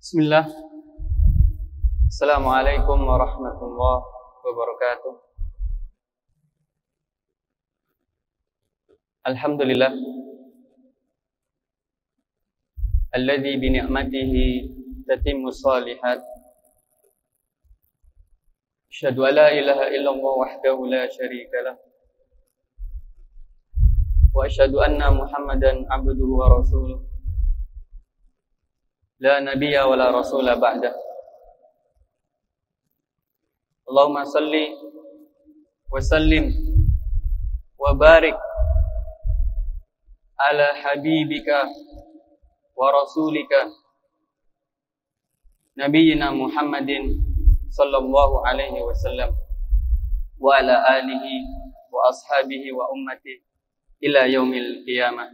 Bismillah. Assalamualaikum warahmatullahi wabarakatuh. Alhamdulillah alladzi bi ni'matihi tatimmu shalihat. Asyhadu an la ilaha illallah wahdahu la syarika lah. Wa asyhadu anna Muhammadan abduhu wa rasuluh. La nabiyya wa la rasula ba'dah. Allahumma salli wa sallim wa barik ala habibika wa rasulika nabiyyina Muhammadin sallallahu alaihi wasallam wa ala alihi wa ashabihi wa ummati ila yaumil qiyamah.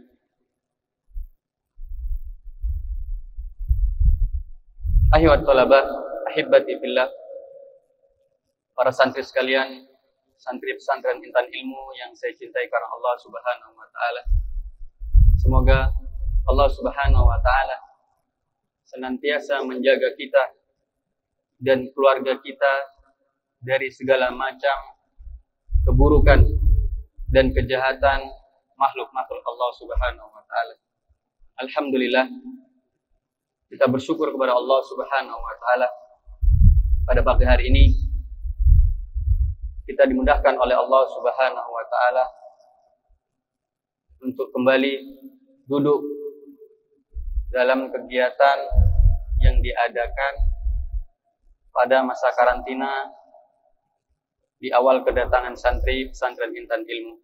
Ahiwat thalabah, ahibbati fillah, para santri sekalian, santri pesantren Intan Ilmu yang saya cintai karena Allah Subhanahu wa taala. Semoga Allah Subhanahu wa taala senantiasa menjaga kita dan keluarga kita dari segala macam keburukan dan kejahatan makhluk-makhluk Allah Subhanahu wa taala. Alhamdulillah, kita bersyukur kepada Allah Subhanahu wa taala. Pada pagi hari ini kita dimudahkan oleh Allah Subhanahu wa taala untuk kembali duduk dalam kegiatan yang diadakan pada masa karantina di awal kedatangan santri pesantren Intan Ilmu.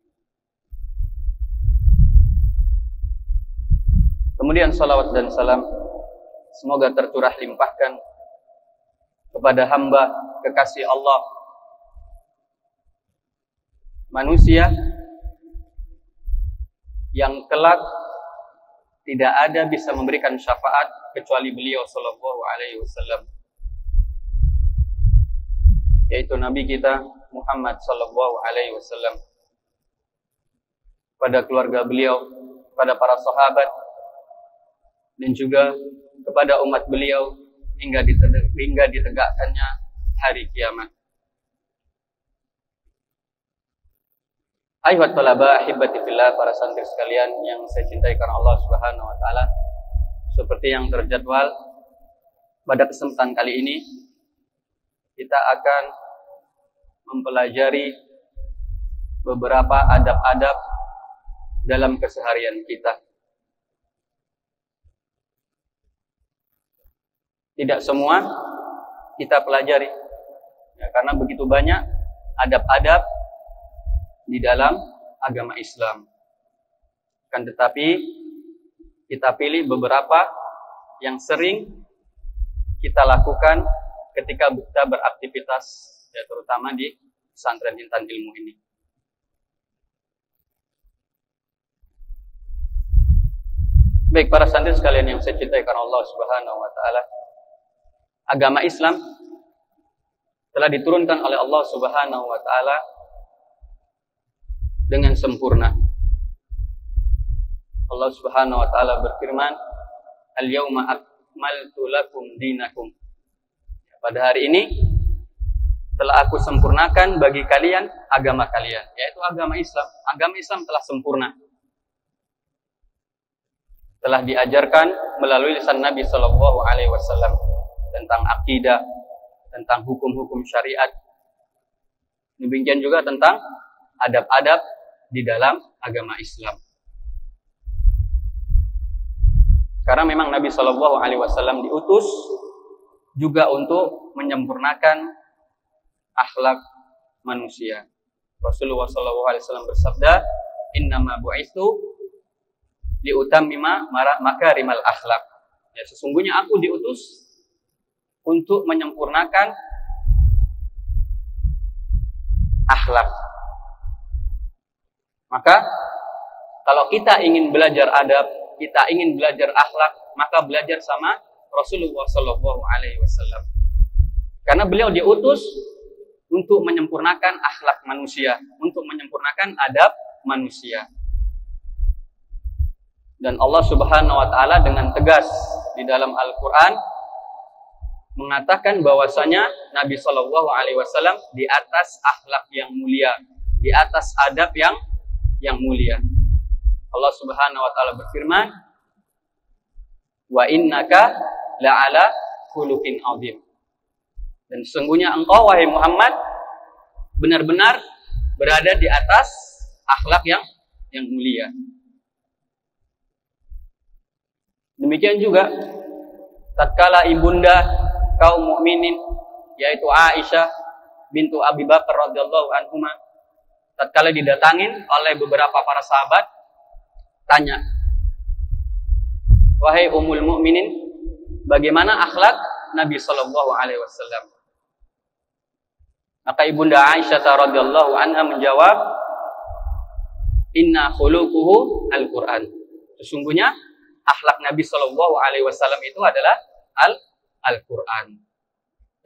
Kemudian salawat dan salam semoga tercurah limpahkan kepada hamba kekasih Allah, manusia yang kelak tidak ada bisa memberikan syafaat kecuali beliau sallallahu alaihi wasallam, yaitu Nabi kita Muhammad sallallahu alaihi wasallam, pada keluarga beliau, pada para sahabat, dan juga kepada umat beliau hingga ditegakkannya hari kiamat. Ayuhat talaba ahibati fillah, para santri sekalian yang saya cintai karena Allah Subhanahu wa taala. Seperti yang terjadwal, pada kesempatan kali ini kita akan mempelajari beberapa adab-adab dalam keseharian kita. Tidak semua kita pelajari, ya, karena begitu banyak adab-adab di dalam agama Islam. Kan tetapi kita pilih beberapa yang sering kita lakukan ketika kita beraktivitas, ya, terutama di pesantren Intan Ilmu ini. Baik, para santri sekalian yang saya cintai karena Allah Subhanahu wa taala, agama Islam telah diturunkan oleh Allah Subhanahu wa taala dengan sempurna. Allah Subhanahu wa taala berfirman, "Al-yauma akmaltu lakum dinakum." Pada hari ini telah aku sempurnakan bagi kalian agama kalian, yaitu agama Islam. Agama Islam telah sempurna. Telah diajarkan melalui lisan Nabi sallallahu alaihi wasallam tentang akidah, tentang hukum-hukum syariat. Demikian juga tentang adab-adab di dalam agama Islam. Karena memang Nabi Shallallahu Alaihi Wasallam diutus juga untuk menyempurnakan akhlak manusia. Rasulullah Shallallahu Alaihi Wasallam bersabda, "Innama bu'itsu liutammima makarimal akhlak." Ya, sesungguhnya aku diutus untuk menyempurnakan akhlak. Maka kalau kita ingin belajar adab, kita ingin belajar akhlak, maka belajar sama Rasulullah Shallallahu Alaihi Wasallam. Karena beliau diutus untuk menyempurnakan akhlak manusia, untuk menyempurnakan adab manusia. Dan Allah Subhanahu wa taala dengan tegas di dalam Al-Qur'an mengatakan bahwasanya Nabi Shallallahu Alaihi Wasallam di atas akhlak yang mulia, di atas adab yang mulia. Allah Subhanahu Wa Taala berfirman, wa innaka la'ala khuluqin azim. Dan sesungguhnya engkau wahai Muhammad benar-benar berada di atas akhlak yang mulia. Demikian juga tatkala ibunda kaum mukminin yaitu Aisyah bintu Abi Bakar radhiyallahu anhuma tatkala didatangin oleh beberapa para sahabat tanya, wahai ummul mukminin, bagaimana akhlak Nabi sallallahu alaihi wasallam? Maka ibunda Aisyah radhiyallahu anha menjawab, inna khuluquhu al-Qur'an. Sesungguhnya akhlak Nabi sallallahu alaihi wasallam itu adalah Al-Quran.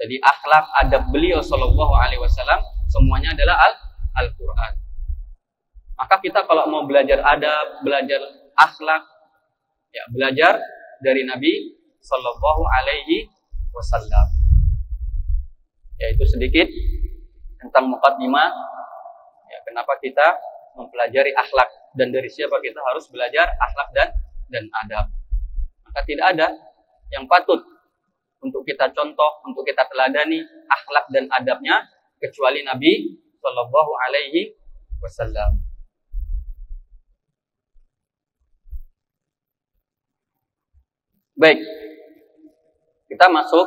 Jadi akhlak adab beliau sallallahu alaihi wasallam semuanya adalah Al-Quran. Maka kita kalau mau belajar adab, belajar akhlak, ya belajar dari Nabi sallallahu alaihi wasallam. Yaitu sedikit tentang muqaddimah, ya kenapa kita mempelajari akhlak dan dari siapa kita harus belajar akhlak dan adab. Maka tidak ada yang patut untuk kita contoh, untuk kita teladani akhlak dan adabnya kecuali Nabi Shallallahu Alaihi Wasallam. Baik, kita masuk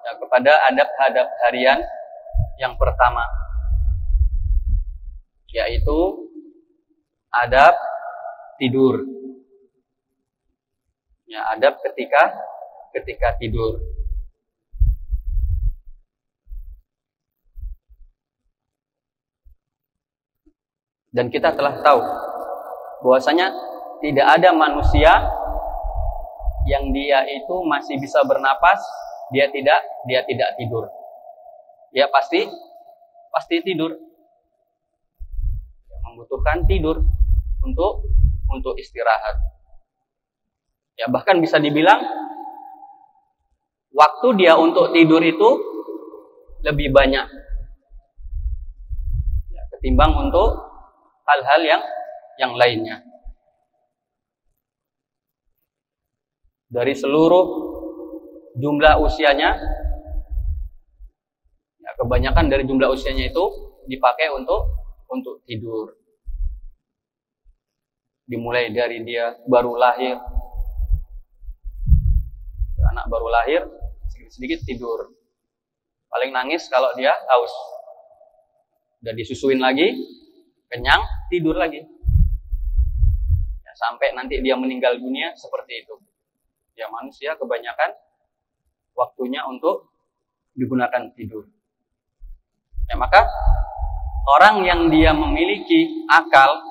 ya, kepada adab-adab harian yang pertama, yaitu adab tidur. Ya, adab ketika tidur. Dan kita telah tahu bahwasanya tidak ada manusia yang dia itu masih bisa bernapas, dia tidak tidur. Dia pasti tidur. Membutuhkan tidur untuk istirahat. Ya, bahkan bisa dibilang waktu dia untuk tidur itu lebih banyak ya, ketimbang untuk hal-hal yang lainnya. Dari seluruh jumlah usianya, ya, kebanyakan dari jumlah usianya itu dipakai untuk tidur. Dimulai dari dia baru lahir, anak baru lahir, sedikit-sedikit tidur. Paling nangis kalau dia haus. Udah disusuin lagi, kenyang, tidur lagi. Ya, sampai nanti dia meninggal dunia seperti itu. Ya, manusia kebanyakan waktunya untuk digunakan tidur. Ya, maka orang yang dia memiliki akal,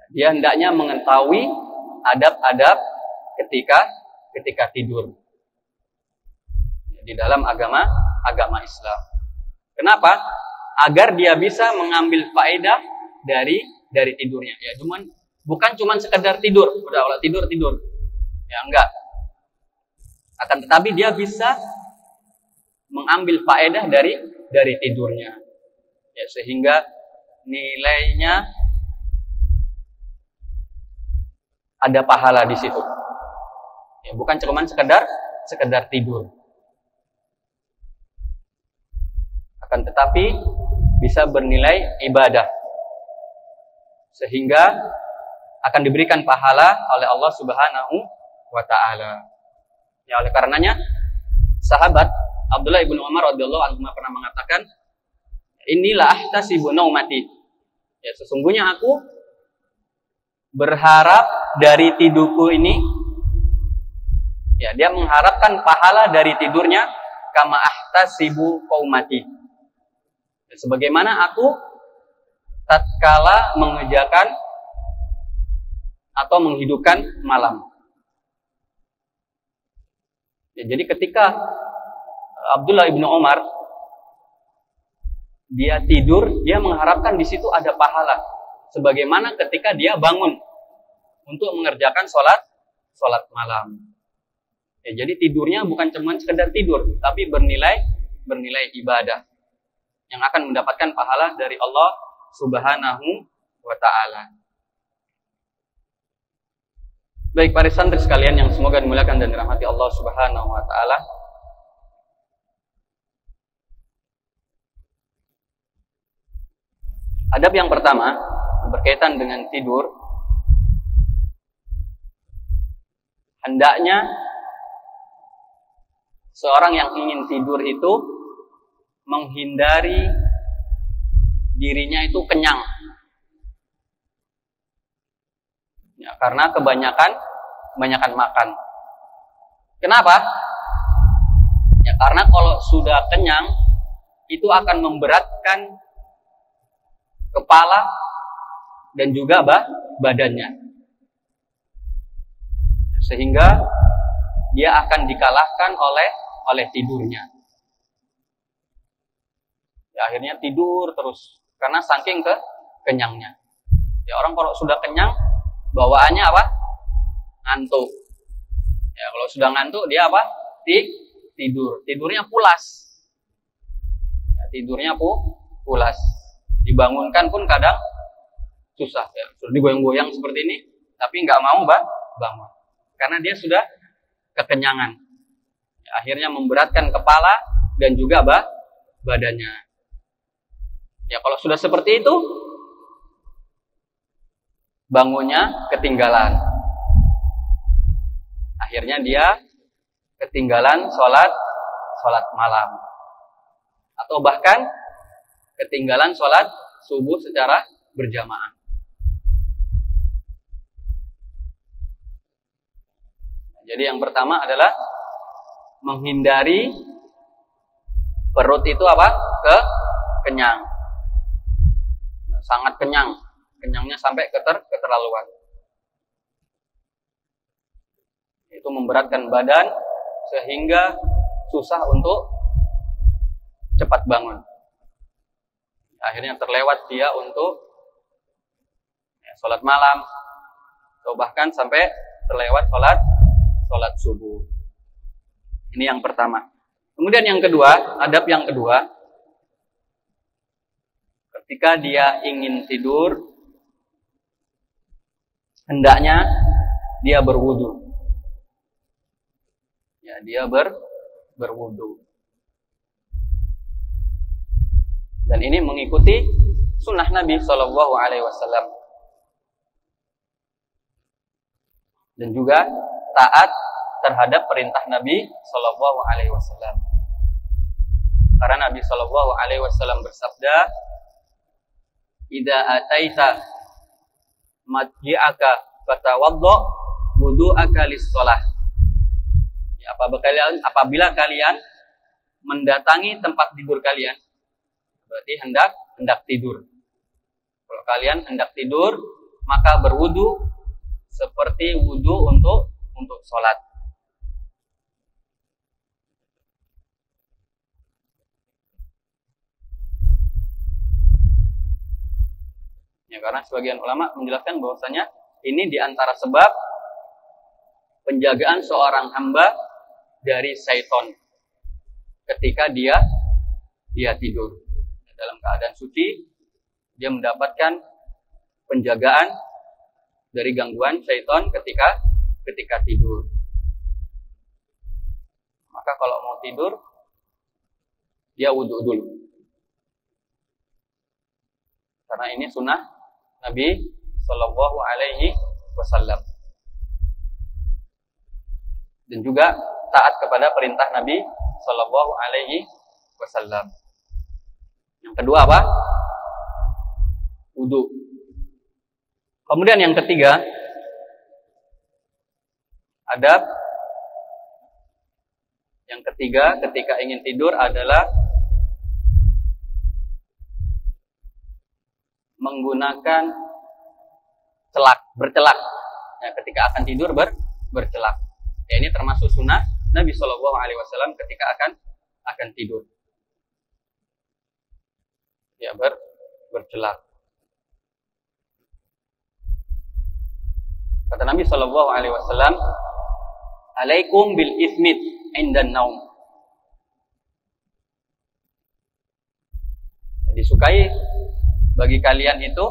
dia hendaknya mengetahui adab-adab ketika tidur di dalam agama Islam. Kenapa? Agar dia bisa mengambil faedah dari tidurnya. Ya, bukan cuman sekedar tidur, udah kalau tidur. Ya enggak. Akan tetapi dia bisa mengambil faedah dari tidurnya. Ya, sehingga nilainya ada pahala di situ. Ya, bukan cuma sekedar tidur. Akan tetapi bisa bernilai ibadah. Sehingga akan diberikan pahala oleh Allah Subhanahu wa taala. Ya, oleh karenanya sahabat Abdullah ibnu Umar radhiyallahu anhu pernah mengatakan, "Inilah ahtasibu naumati." Ya, sesungguhnya aku berharap dari tidurku ini, ya, dia mengharapkan pahala dari tidurnya kama ahtasibu qaumati. Ya, sebagaimana aku tatkala mengerjakan atau menghidupkan malam. Ya, jadi ketika Abdullah ibnu Umar dia tidur, dia mengharapkan di situ ada pahala. Sebagaimana ketika dia bangun untuk mengerjakan sholat malam. Ya, jadi tidurnya bukan cuma sekedar tidur, tapi bernilai ibadah yang akan mendapatkan pahala dari Allah Subhanahu wa Ta'ala. Baik para santri sekalian yang semoga dimuliakan dan dirahmati Allah Subhanahu wa Ta'ala. Adab yang pertama berkaitan dengan tidur, hendaknya seorang yang ingin tidur itu menghindari dirinya itu kenyang. Ya, karena kebanyakan makan. Kenapa? Ya, karena kalau sudah kenyang itu akan memberatkan kepala dan juga badannya, sehingga dia akan dikalahkan oleh tidurnya. Ya, akhirnya tidur terus karena saking kenyangnya. Ya, orang kalau sudah kenyang bawaannya apa? Ngantuk. Ya, kalau sudah ngantuk dia apa? Tidur. Tidurnya pulas. Ya, tidurnya pulas. Dibangunkan pun kadang susah. Ya, sudah digoyang-goyang seperti ini, tapi nggak mau bangun. Karena dia sudah kekenyangan. Ya, akhirnya memberatkan kepala dan juga badannya. Ya, kalau sudah seperti itu, bangunnya ketinggalan. Akhirnya dia ketinggalan sholat malam. Atau bahkan ketinggalan sholat subuh secara berjamaah. Jadi yang pertama adalah menghindari perut itu apa? Kenyang. Sangat kenyang. Kenyangnya sampai keterlaluan. Itu memberatkan badan sehingga susah untuk cepat bangun. Akhirnya terlewat dia untuk sholat malam, atau bahkan sampai terlewat sholat subuh. Ini yang pertama. Kemudian yang kedua, adab yang kedua, ketika dia ingin tidur, hendaknya dia berwudu. Ya, dia berwudu. Dan ini mengikuti sunnah Nabi Shallallahu Alaihi Wasallam. Dan juga taat terhadap perintah Nabi Shallallahu Alaihi Wasallam. Karena Nabi Shallallahu Alaihi Wasallam bersabda, "Idza ataita madji'aka fatawaddo wudu'aka lis-shalah." Ya, apabila kalian mendatangi tempat tidur kalian, berarti hendak tidur. Kalau kalian hendak tidur, maka berwudu seperti wudu untuk sholat. Ya, karena sebagian ulama menjelaskan bahwasanya ini diantara sebab penjagaan seorang hamba dari syaitan ketika dia tidur. Dalam keadaan suci, dia mendapatkan penjagaan dari gangguan syaitan ketika tidur. Maka kalau mau tidur, dia wudu dulu. Karena ini sunnah Nabi Shallallahu Alaihi Wasallam. Dan juga taat kepada perintah Nabi Shallallahu Alaihi Wasallam. Yang kedua apa? Wudu. Kemudian yang ketiga, adab yang ketiga ketika ingin tidur adalah menggunakan bercelak. Ya, ketika akan tidur bercelak. Ya, ini termasuk sunnah Nabi Shallallahu Alaihi Wasallam ketika akan tidur. Ya, bercelak. Kata Nabi Shallallahu Alaihi Wasallam, alaikum bil ithmit indan naum. Disukai bagi kalian itu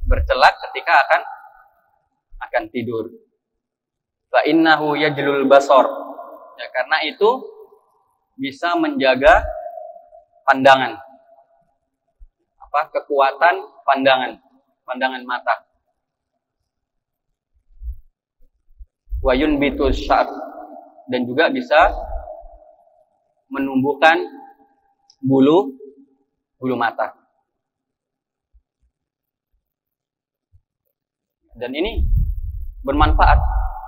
bercelak ketika akan tidur. Fa innahu yajlul basar. Ya, karena itu bisa menjaga pandangan. Kekuatan pandangan mata. Wa yunbitu syar, dan juga bisa menumbuhkan bulu mata. Dan ini bermanfaat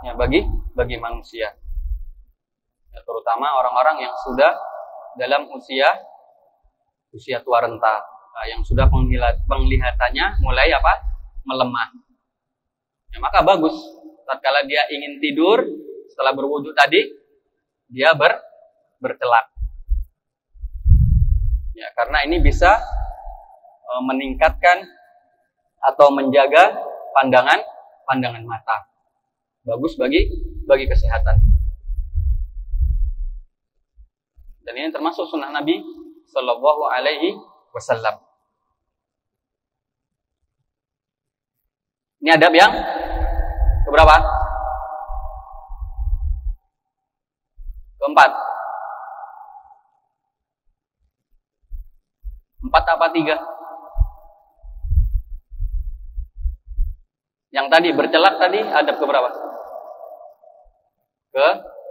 ya bagi manusia. Ya, terutama orang-orang yang sudah dalam usia tua renta. Nah, yang sudah penglihatannya mulai melemah. Ya, maka bagus tatkala dia ingin tidur setelah berwudu tadi dia bercelak. Ya, karena ini bisa meningkatkan atau menjaga pandangan mata. Bagus bagi kesehatan. Dan ini termasuk sunnah Nabi Sallallahu Alaihi Wasallam. Ini adab yang keberapa? Keempat. 4 apa 3? Yang tadi bercelak tadi adab keberapa?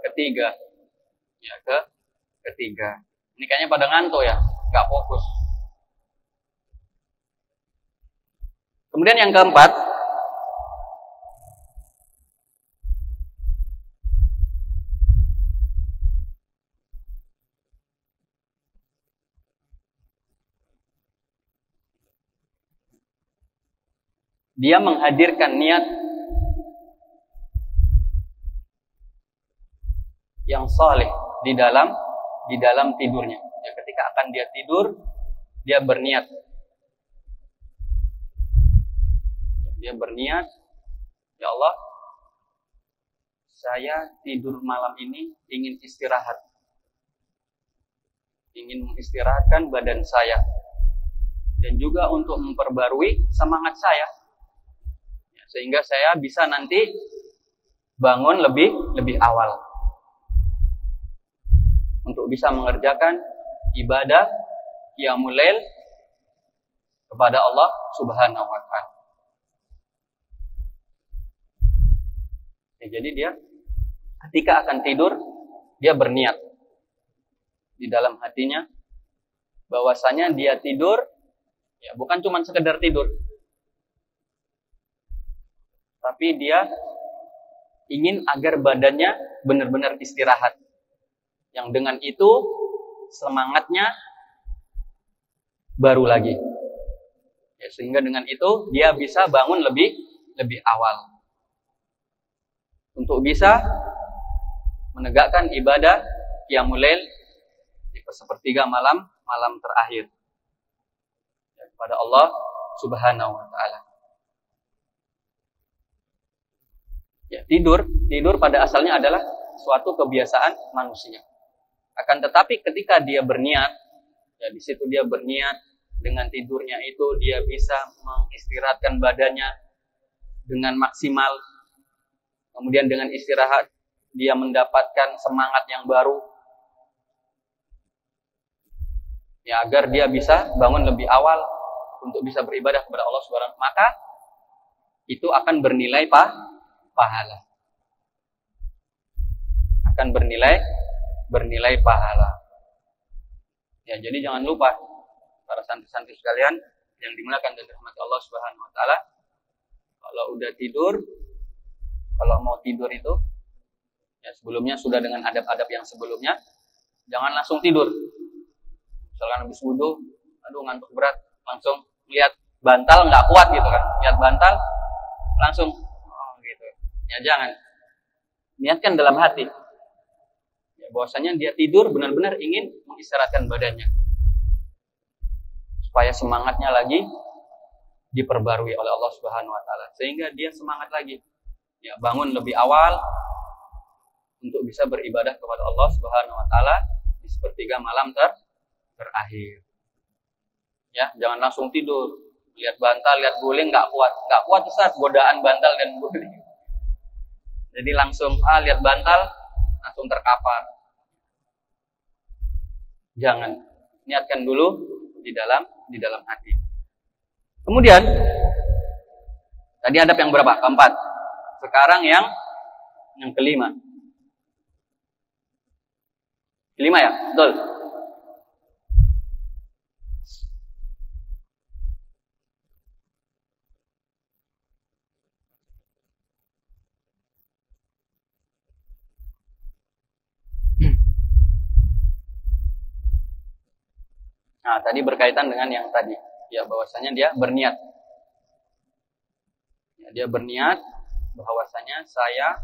Ketiga. Ya, ketiga. Ini kayaknya pada ngantuk ya, nggak fokus. Kemudian yang keempat, dia menghadirkan niat yang saleh di dalam tidurnya. Ya, ketika akan dia tidur, dia berniat. Dia berniat, ya Allah, saya tidur malam ini ingin istirahat. Ingin mengistirahatkan badan saya. Dan juga untuk memperbarui semangat saya. Ya, sehingga saya bisa nanti bangun lebih awal. Untuk bisa mengerjakan ibadah qiyamul lail kepada Allah Subhanahu wa Ta'ala. Ya, jadi dia ketika akan tidur dia berniat di dalam hatinya bahwasanya dia tidur ya bukan cuma sekedar tidur, tapi dia ingin agar badannya benar-benar istirahat. Yang dengan itu semangatnya baru lagi. Ya, sehingga dengan itu dia bisa bangun lebih awal. Untuk bisa menegakkan ibadah qiyamul lail di sepertiga malam terakhir ya, kepada Allah Subhanahu wa Ta'ala. Ya, tidur pada asalnya adalah suatu kebiasaan manusia. Akan tetapi ketika dia berniat, ya di situ dia berniat dengan tidurnya itu dia bisa mengistirahatkan badannya dengan maksimal. Kemudian dengan istirahat dia mendapatkan semangat yang baru. Ya, agar dia bisa bangun lebih awal untuk bisa beribadah kepada Allah Subhanahu wa Ta'ala, maka itu akan bernilai pahala. Akan bernilai pahala. Ya, jadi jangan lupa para santri-santri sekalian yang dimuliakan dan dirahmati Allah Subhanahu wa Ta'ala, kalau udah tidur, kalau mau tidur itu ya sebelumnya sudah dengan adab-adab yang sebelumnya, jangan langsung tidur. Misalkan habis wudu, aduh ngantuk berat, langsung lihat bantal nggak kuat gitu kan, lihat bantal langsung gitu. Ya jangan. Niatkan dalam hati. Ya, bahwasanya dia tidur benar-benar ingin mengistirahatkan badannya. Supaya semangatnya lagi diperbarui oleh Allah Subhanahu wa Ta'ala, sehingga dia semangat lagi. Ya, bangun lebih awal, untuk bisa beribadah kepada Allah Subhanahu wa taala di sepertiga malam terakhir. Ya, jangan langsung tidur. Lihat bantal, lihat guling nggak kuat Ustaz, godaan bantal dan guling. Jadi langsung lihat bantal langsung terkapar. Jangan, niatkan dulu di dalam hati. Kemudian tadi adab yang berapa? Keempat. Sekarang yang kelima. Kelima ya? Betul. Nah, tadi berkaitan dengan yang tadi. Ya, bahwasanya dia berniat. Ya, dia berniat bahwasanya saya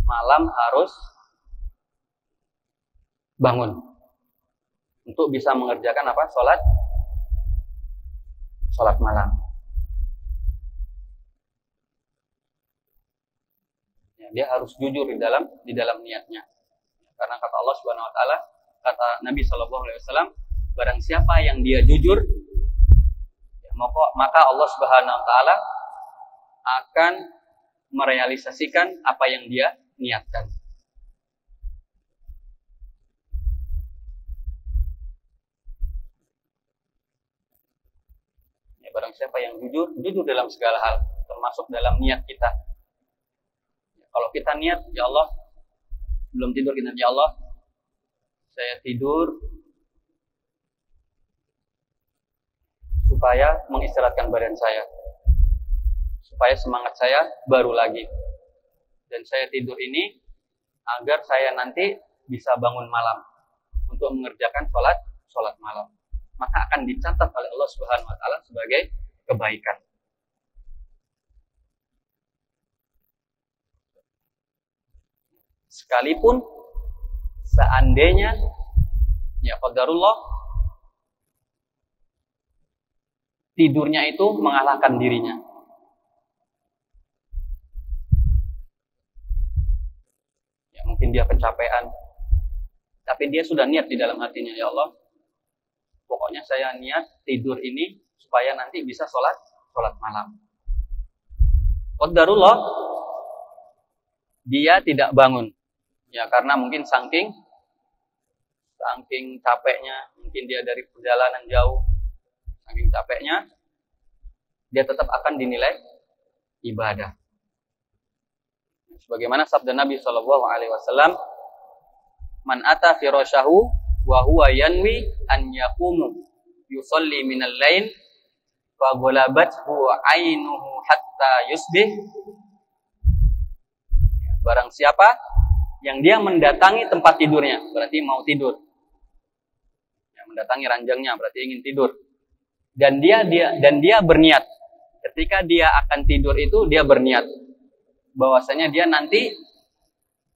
malam harus bangun untuk bisa mengerjakan apa? Salat malam. Ya, dia harus jujur di dalam niatnya. Karena kata Allah Subhanahu wa taala, kata Nabi sallallahu alaihi wasallam, barang siapa yang dia jujur, ya, maka Allah Subhanahu wa taala akan merealisasikan apa yang dia niatkan. Ya, barang siapa yang jujur dalam segala hal, termasuk dalam niat kita. Ya, kalau kita niat, ya Allah, belum tidur kita, ya Allah, saya tidur supaya mengistirahatkan badan saya, supaya semangat saya baru lagi, dan saya tidur ini agar saya nanti bisa bangun malam untuk mengerjakan sholat malam, maka akan dicatat oleh Allah Subhanahu wa taala sebagai kebaikan. Sekalipun seandainya ya qadarullah tidurnya itu mengalahkan dirinya. Ya, mungkin dia kecapean, tapi dia sudah niat di dalam hatinya, ya Allah, pokoknya saya niat tidur ini supaya nanti bisa sholat malam. Qadarullah dia tidak bangun. Ya, karena mungkin saking capeknya, mungkin dia dari perjalanan jauh, saking capeknya, dia tetap akan dinilai ibadah. Sebagaimana sabda Nabi SAW, man ata firasyahu wa huwa yanwi an yaqumu yusalli minal lail fa ghalabathu ainuhu hatta yusbih. Barang siapa yang dia mendatangi tempat tidurnya, berarti mau tidur. Ya, mendatangi ranjangnya berarti ingin tidur. Dan dia berniat. Ketika dia akan tidur itu dia berniat bahwasanya dia nanti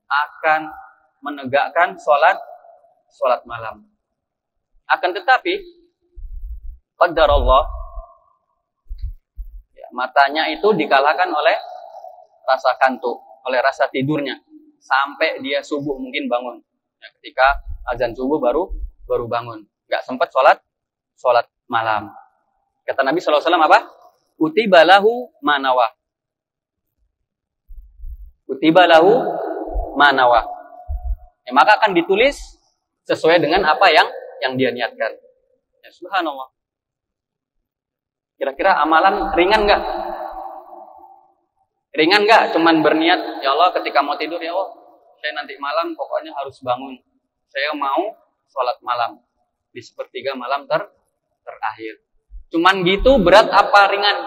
akan menegakkan sholat malam. Akan tetapi qadarullah, ya, matanya itu dikalahkan oleh rasa kantuk, oleh rasa tidurnya, sampai dia subuh mungkin bangun. Ya, ketika azan subuh baru bangun, nggak sempat sholat malam. Kata Nabi SAW apa? Kutiba lahu manawa. Kutiba lahu manawa. Ya, maka akan ditulis sesuai dengan apa yang dia niatkan. Ya, subhanallah. Kira-kira amalan ringan nggak? Ringan nggak? Cuman berniat, ya Allah ketika mau tidur, ya Allah saya nanti malam pokoknya harus bangun. Saya mau sholat malam di sepertiga malam terakhir. Cuman gitu berat apa ringan?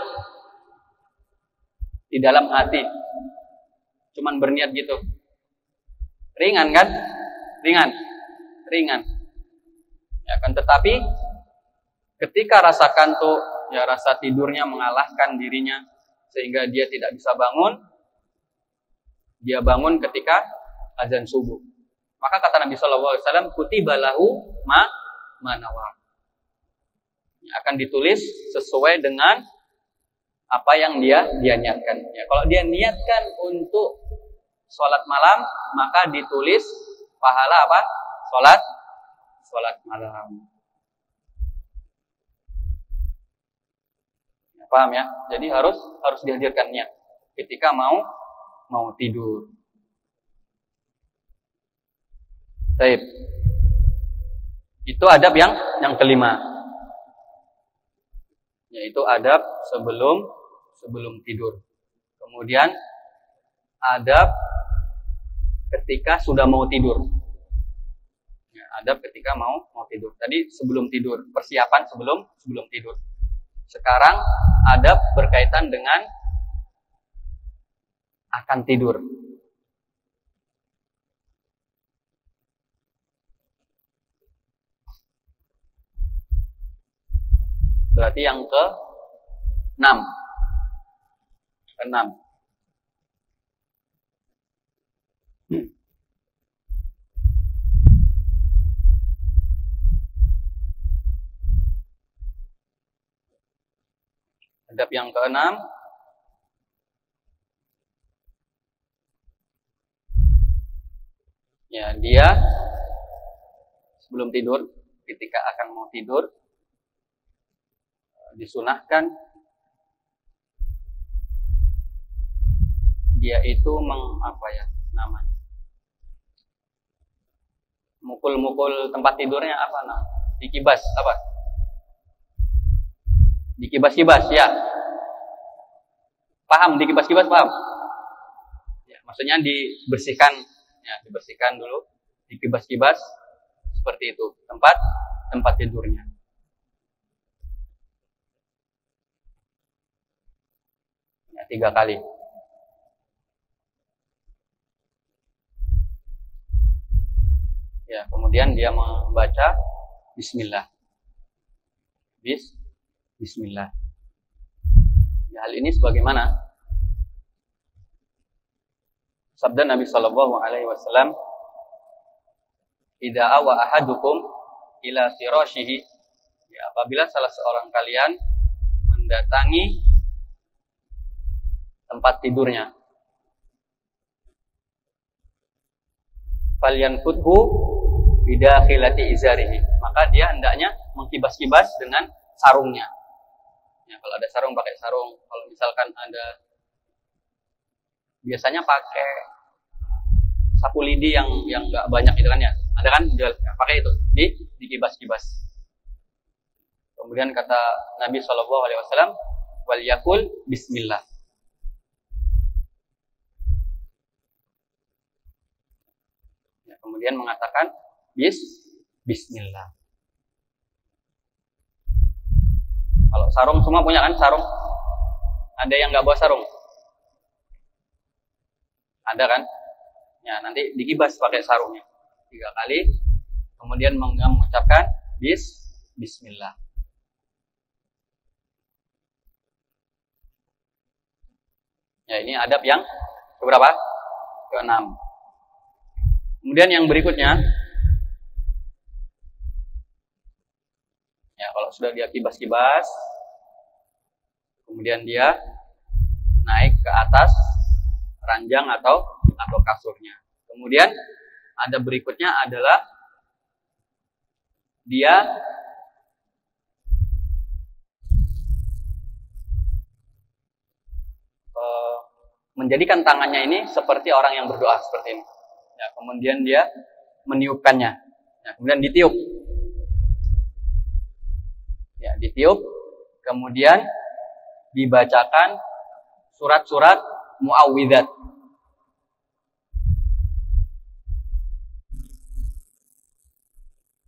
Di dalam hati. Cuman berniat gitu. Ringan kan? Ringan. Ya kan, tetapi ketika rasa kantuk, ya rasa tidurnya mengalahkan dirinya sehingga dia tidak bisa bangun, dia bangun ketika azan subuh. Maka kata Nabi SAW, kutiba lahu manawa. Akan ditulis sesuai dengan apa yang dia niatkan. Ya, kalau dia niatkan untuk sholat malam, maka ditulis pahala apa? Sholat malam. Ya, paham ya? Jadi harus dihadirkannya ketika mau tidur. Baik. Itu adab yang kelima. Yaitu adab sebelum tidur. Kemudian adab ketika sudah mau tidur. Ya, adab ketika mau tidur. Tadi sebelum tidur, persiapan sebelum tidur. Sekarang adab berkaitan dengan akan tidur. Berarti yang ke-6. Adab yang ke-6 ya, dia sebelum tidur, ketika akan mau tidur, disunahkan dia itu mukul-mukul tempat tidurnya dikibas dikibas-kibas ya. Paham dikibas-kibas, paham? Ya, maksudnya dibersihkan dulu, dikibas-kibas seperti itu tempat tidurnya. Ya, 3 kali. Ya, kemudian dia membaca bismillah. Bismillah. Ya, hal ini sebagaimana sabda Nabi sallallahu alaihi wasallam, "Idza awa ahadukum ila firashihi." Ya, apabila salah seorang kalian mendatangi tempat tidurnya, falyanfuthu bidakhilati izarihi, maka dia hendaknya mengkibas-kibas dengan sarungnya. Ya, kalau ada sarung pakai sarung. Kalau misalkan ada, biasanya pakai sapu lidi yang nggak banyak itu kan ya. Ada kan pakai itu, dikibas-kibas. Kemudian kata Nabi SAW, wal yakul bismillah. Ya, kemudian mengatakan bismillah. Kalau sarung semua punya kan sarung? Ada yang nggak bawa sarung? Ada kan? Ya, nanti dikibas pakai sarungnya 3 kali. Kemudian mengucapkan bismillah. Ya, ini adab yang keberapa? Ke-6. Kemudian yang berikutnya, ya, kalau sudah dia kibas-kibas, kemudian dia naik ke atas ranjang atau kasurnya. Kemudian ada berikutnya adalah dia menjadikan tangannya ini seperti orang yang berdoa seperti ini. Ya, kemudian dia meniupkannya. Ya, kemudian ditiup. Ya, ditiup. Kemudian dibacakan surat-surat muawwidzat.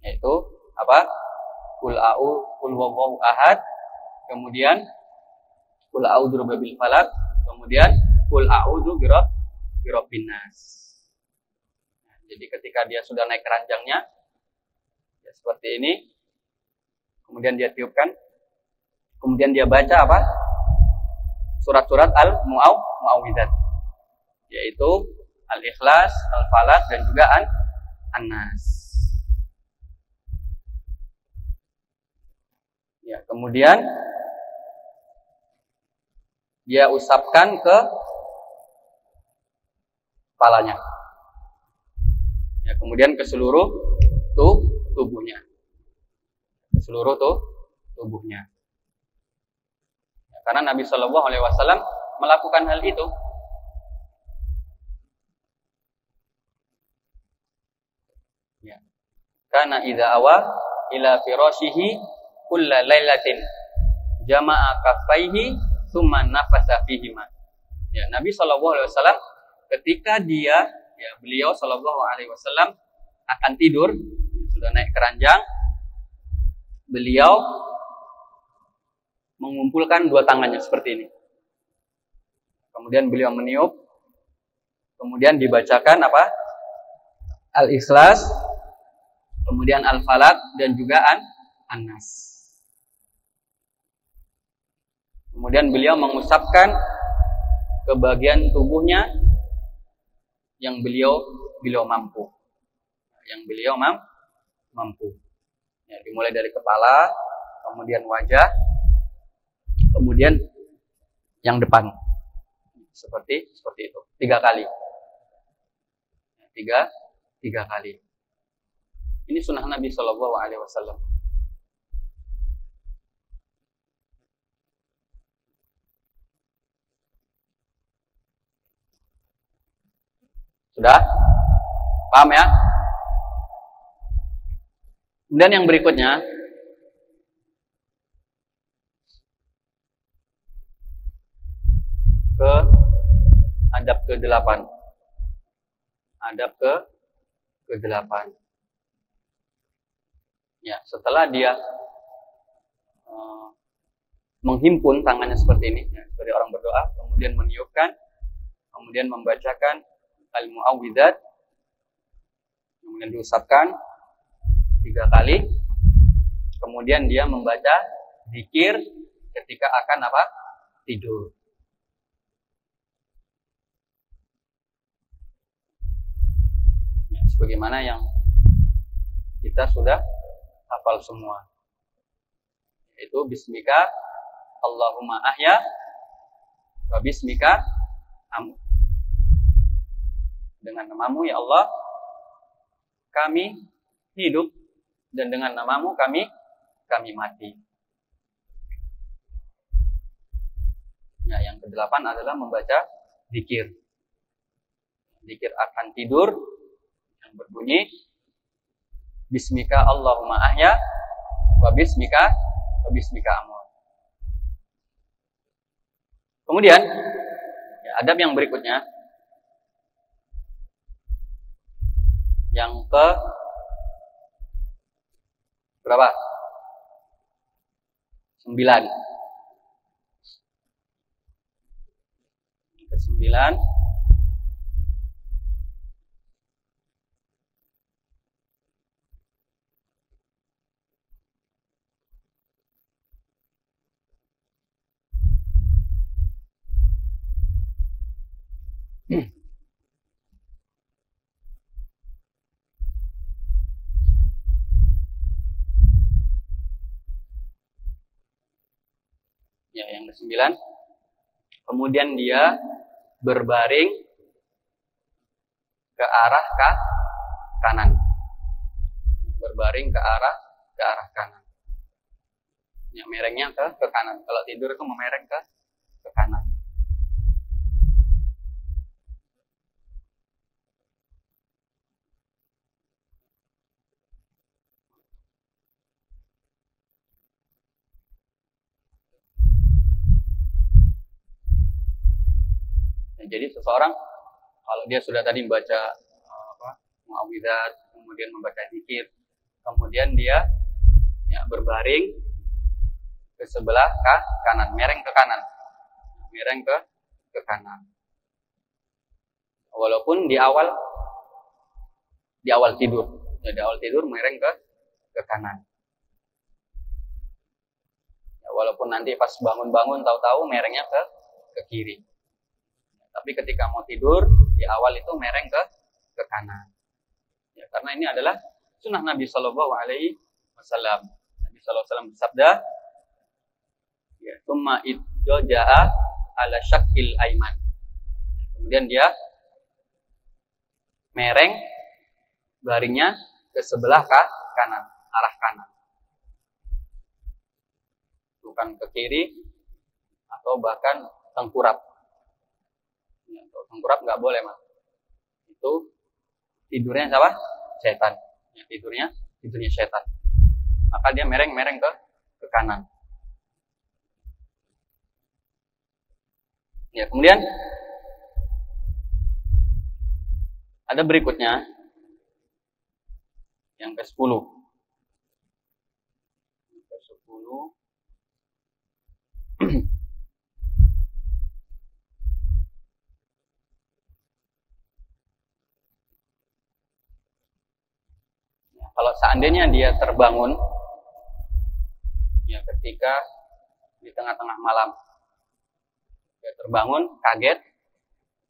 Yaitu apa? Qul huwallahu ahad. Kemudian qul a'udzu birabbil falaq. Kemudian qul a'udzu birabbin nas. Jadi ketika dia sudah naik keranjangnya, ya seperti ini, kemudian dia tiupkan, kemudian dia baca apa? Surat-surat al-muawwidzat, yaitu al-ikhlas, al-falaq, dan juga an-nas. Ya, kemudian dia usapkan ke kepalanya. Ya, kemudian ke seluruh tubuhnya. Ke seluruh tubuhnya. Ya, karena Nabi Shallallahu Alaihi Wasallam melakukan hal itu. Ya. Karena idza awa ila firashihi kulla lailatin jama'a kaffaihi tsumma nafasa fihima. Ya, Nabi Shallallahu Alaihi Wasallam ketika beliau Shallallahu Alaihi Wasallam akan tidur, sudah naik keranjang, beliau mengumpulkan dua tangannya seperti ini. Kemudian beliau meniup, kemudian dibacakan apa? Al-Ikhlas, kemudian Al-Falaq dan juga An-Nas. Kemudian beliau mengusapkan ke bagian tubuhnya yang beliau mampu. Yang beliau mampu. Ya, dimulai dari kepala, kemudian wajah, kemudian yang depan. Seperti itu. 3 kali. 3 kali. Ini sunnah Nabi Shallallahu Alaihi Wasallam. Sudah? Paham ya? Kemudian yang berikutnya, ke adab ke-8. Adab ke-8. Ya, setelah dia menghimpun tangannya seperti ini, ya, seperti orang berdoa, kemudian meniupkan, kemudian membacakan al-mu'awwidzat, kemudian diusapkan 3 kali, kemudian dia membaca zikir ketika akan apa? Tidur. Ya, sebagaimana yang kita sudah hafal semua, yaitu bismika Allahumma ahya wa bismika amut. Dengan namamu ya Allah kami hidup, dan dengan namamu kami mati. Ya, yang ke-8 adalah membaca zikir. Zikir akan tidur yang berbunyi bismika Allahumma ahya wa bismika amut. Kemudian ya, adab yang berikutnya, yang ke berapa? 9. Ke-9. Ya, yang ke-9. Kemudian dia berbaring ke arah kanan. Berbaring ke arah kanan. Ya, merengnya ke kanan. Kalau tidur itu memereng ke kanan. Jadi seseorang kalau dia sudah tadi membaca mu'awwidzat, kemudian membaca zikir, kemudian dia ya, berbaring ke sebelah kanan, mereng ke kanan, ke kanan. Walaupun di awal tidur, ya, di awal tidur mereng ke kanan. Ya, walaupun nanti pas bangun-bangun tahu-tahu merengnya ke kiri. Tapi ketika mau tidur, di awal itu mereng ke kanan. Ya, karena ini adalah sunnah Nabi Shallallahu Alaihi Wasallam. Nabi Shallallahu Alaihi Wasallam bersabda, ya, "Tsumma idza jaa ala syakil aiman." Kemudian dia mereng baringnya ke sebelah kanan, arah kanan. Bukan ke kiri atau bahkan tengkurap. Ya, tengkurap nggak boleh, Mas. Itu tidurnya siapa? Setan. Ya, tidurnya setan. Maka dia mereng-mereng ke kanan. Ya, kemudian ada berikutnya yang ke-10. Ke-10 kalau seandainya dia terbangun ya ketika di tengah-tengah malam, dia terbangun kaget,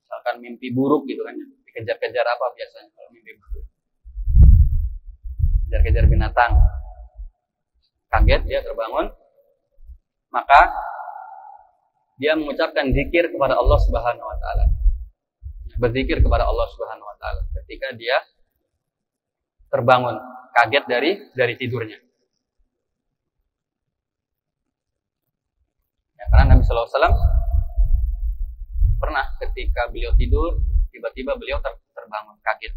misalkan mimpi buruk gitu kan, dikejar-kejar apa biasanya kalau mimpi buruk, kejar-kejar binatang, kaget dia terbangun, maka dia mengucapkan zikir kepada Allah Subhanahu wa taala. Berzikir kepada Allah Subhanahu wa taala ketika dia terbangun, kaget dari tidurnya. Ya, karena Nabi sallallahu alaihi wasallam pernah ketika beliau tidur, tiba-tiba beliau terbangun, kaget.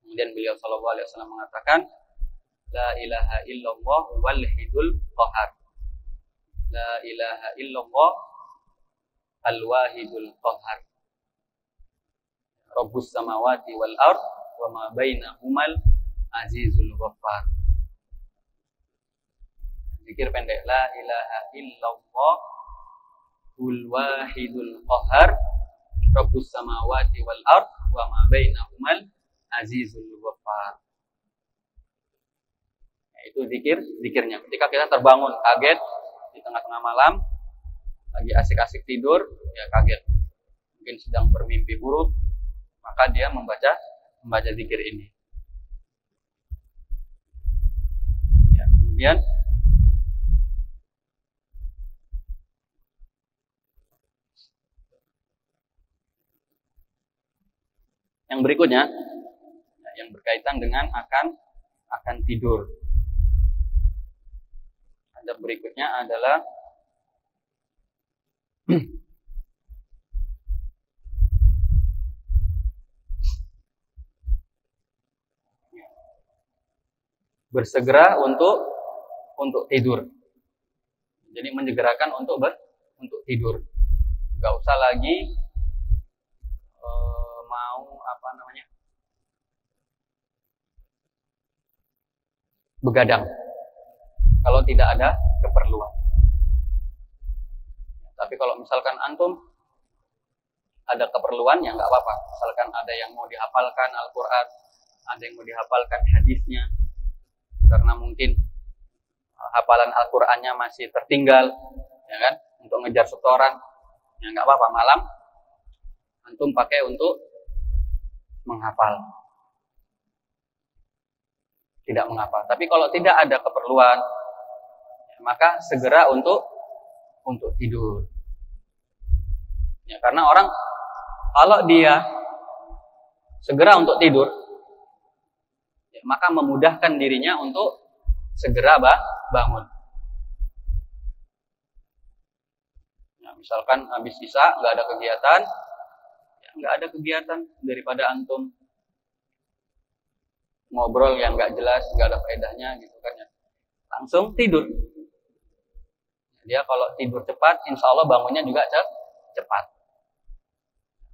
Kemudian beliau sallallahu alaihi wasallam mengatakan, la ilaha illallah wal hidul qahar. La ilaha illallah al-wahidul qahar. Rabbus samawati wal ard wa ma bainahumal azizul ghaffar. Zikir pendek, la ilaha illallah al wahidul qahar, Rabbus samawati wal ard wa ma bainahumal azizul ghaffar. Itu zikirnya. Ketika kita terbangun kaget di tengah-tengah malam, lagi asik-asik tidur, ya kaget, mungkin sedang bermimpi buruk, maka dia membaca zikir ini. Ya, kemudian yang berikutnya, yang berkaitan dengan akan tidur. Ada berikutnya adalah bersegera untuk tidur. Jadi menyegerakan untuk tidur. Gak usah lagi begadang kalau tidak ada keperluan. Tapi kalau misalkan antum ada keperluan, ya nggak apa-apa. Misalkan ada yang mau dihafalkan Al-Quran, ada yang mau dihafalkan hadisnya, karena mungkin hafalan Al-Qurannya masih tertinggal, ya kan, untuk ngejar setoran, ya nggak apa-apa. Malam antum pakai untuk menghafal, tidak mengapa. Tapi kalau tidak ada keperluan, maka segera untuk tidur. Ya, karena orang kalau dia segera untuk tidur, ya, maka memudahkan dirinya untuk segera bangun. Ya, misalkan habis isya nggak ada kegiatan, ya, nggak ada kegiatan, daripada antum ngobrol yang nggak jelas, nggak ada faedahnya gitu kan ya, langsung tidur. Dia kalau tidur cepat, insya Allah bangunnya juga cepat.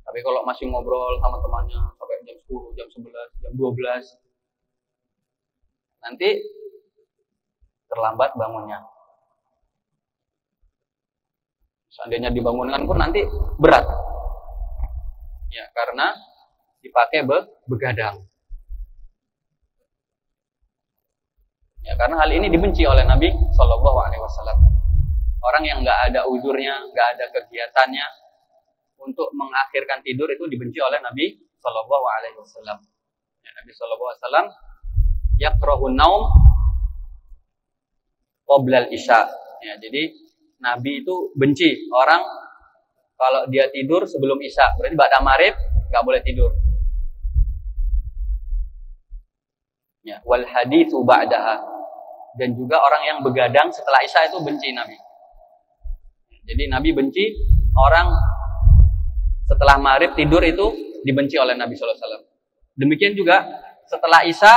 Tapi kalau masih ngobrol sama temannya sampai jam 10, jam 11, jam 12, nanti terlambat bangunnya. Seandainya dibangunkan pun nanti berat. Ya, karena dipakai begadang. Ya, karena hal ini dibenci oleh Nabi Shallallahu Alaihi Wasallam. Orang yang nggak ada uzurnya, nggak ada kegiatannya untuk mengakhirkan tidur itu dibenci oleh Nabi Shallallahu Alaihi Wasallam. Ya, Nabi Shallallahu Alaihi Wasallam yakrahun naum qoblal isya. Ya, jadi Nabi itu benci orang kalau dia tidur sebelum isya. Berarti ba'da maghrib nggak boleh tidur. Ya, wal haditsu ba'daha. Dan juga orang yang begadang setelah Isya itu benci Nabi. Jadi Nabi benci orang setelah maghrib tidur, itu dibenci oleh Nabi sallallahu alaihi wasallam. Demikian juga setelah Isya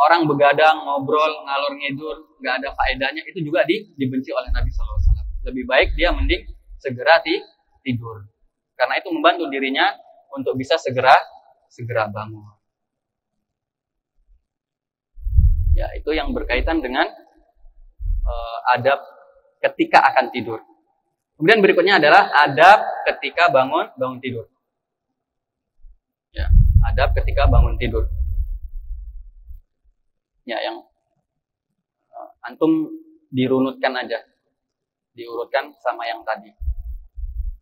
orang begadang, ngobrol, ngalor ngidur, nggak ada faedahnya, itu juga dibenci oleh Nabi sallallahu alaihi wasallam. Lebih baik dia mending segera tidur. Karena itu membantu dirinya untuk bisa segera bangun. Ya, itu yang berkaitan dengan adab ketika akan tidur. Kemudian berikutnya adalah adab ketika bangun tidur. Ya, adab ketika bangun tidur. Ya, yang antum dirunutkan aja. Diurutkan sama yang tadi.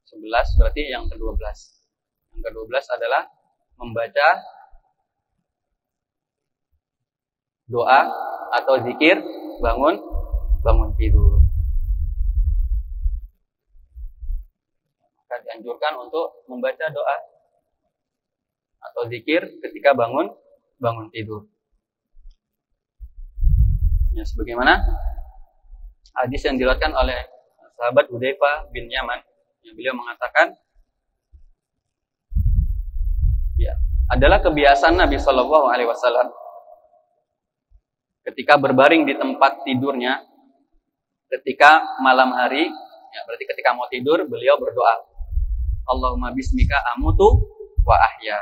11 berarti yang ke-12. Yang ke-12 adalah membaca doa atau zikir bangun tidur. Maka dianjurkan untuk membaca doa atau zikir ketika bangun tidur. Ya, sebagaimana hadis yang diriwayatkan oleh sahabat Hudzaifah bin Yaman, yang beliau mengatakan, ya, adalah kebiasaan Nabi Shallallahu Alaihi Wasallam ketika berbaring di tempat tidurnya, ketika malam hari, ya, berarti ketika mau tidur, beliau berdoa, Allahumma bismika amutu wa ahya.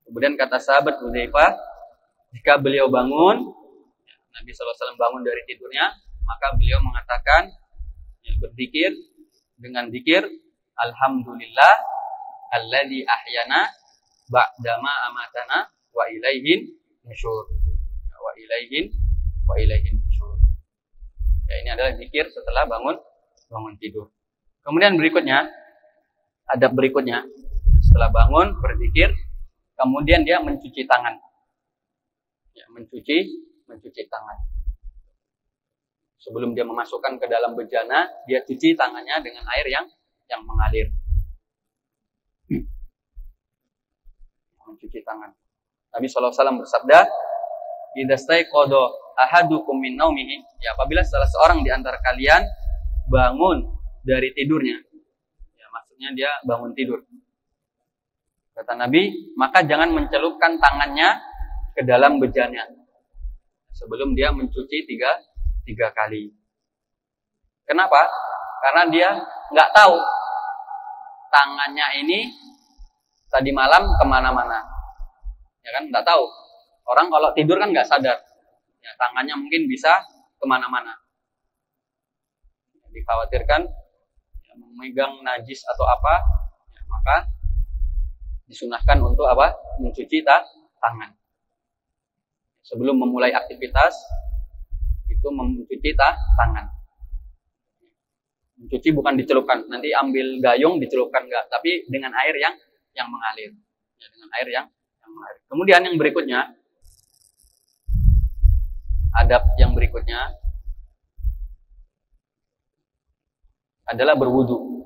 Kemudian kata sahabat Hudzaifah, jika beliau bangun, Nabi SAW bangun dari tidurnya, maka beliau mengatakan, ya, berzikir dengan zikir, Alhamdulillah alladzi ahyana ba'dama amatana wa ilaihin nusyur. Wa ilaihin nusyur. Ya, ini adalah zikir setelah bangun tidur. Kemudian berikutnya, adab berikutnya, setelah bangun berzikir, kemudian dia mencuci tangan. Ya, mencuci tangan. Sebelum dia memasukkan ke dalam bejana, dia cuci tangannya dengan air yang mengalir. Mencuci tangan. Nabi SAW bersabda, "Idza staiqadha ahadukum min naumihi," ya, apabila salah seorang di antara kalian bangun dari tidurnya. Ya, maksudnya dia bangun tidur. Kata Nabi, maka jangan mencelupkan tangannya ke dalam bejana sebelum dia mencuci tiga kali. Kenapa? Karena dia nggak tahu tangannya ini tadi malam kemana-mana. Ya kan, nggak tahu. Orang kalau tidur kan nggak sadar. Ya, tangannya mungkin bisa kemana-mana. Dikhawatirkan ya, memegang najis atau apa, ya, maka disunahkan untuk apa? Mencuci tangan. Sebelum memulai aktivitas, itu mencuci tangan. Mencuci bukan dicelupkan, nanti ambil gayung dicelupkan, enggak, tapi dengan air yang mengalir. Ya, dengan air yang mengalir. Kemudian yang berikutnya, adab yang berikutnya adalah berwudu.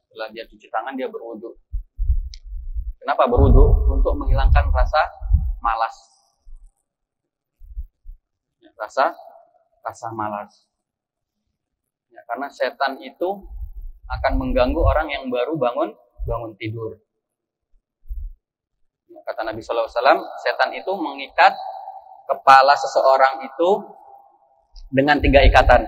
Setelah dia cuci tangan, dia berwudu. Kenapa berwudu? Untuk menghilangkan rasa malas. Ya, rasa malas. Ya, karena setan itu akan mengganggu orang yang baru bangun tidur. Ya, kata Nabi SAW, setan itu mengikat kepala seseorang itu dengan 3 ikatan.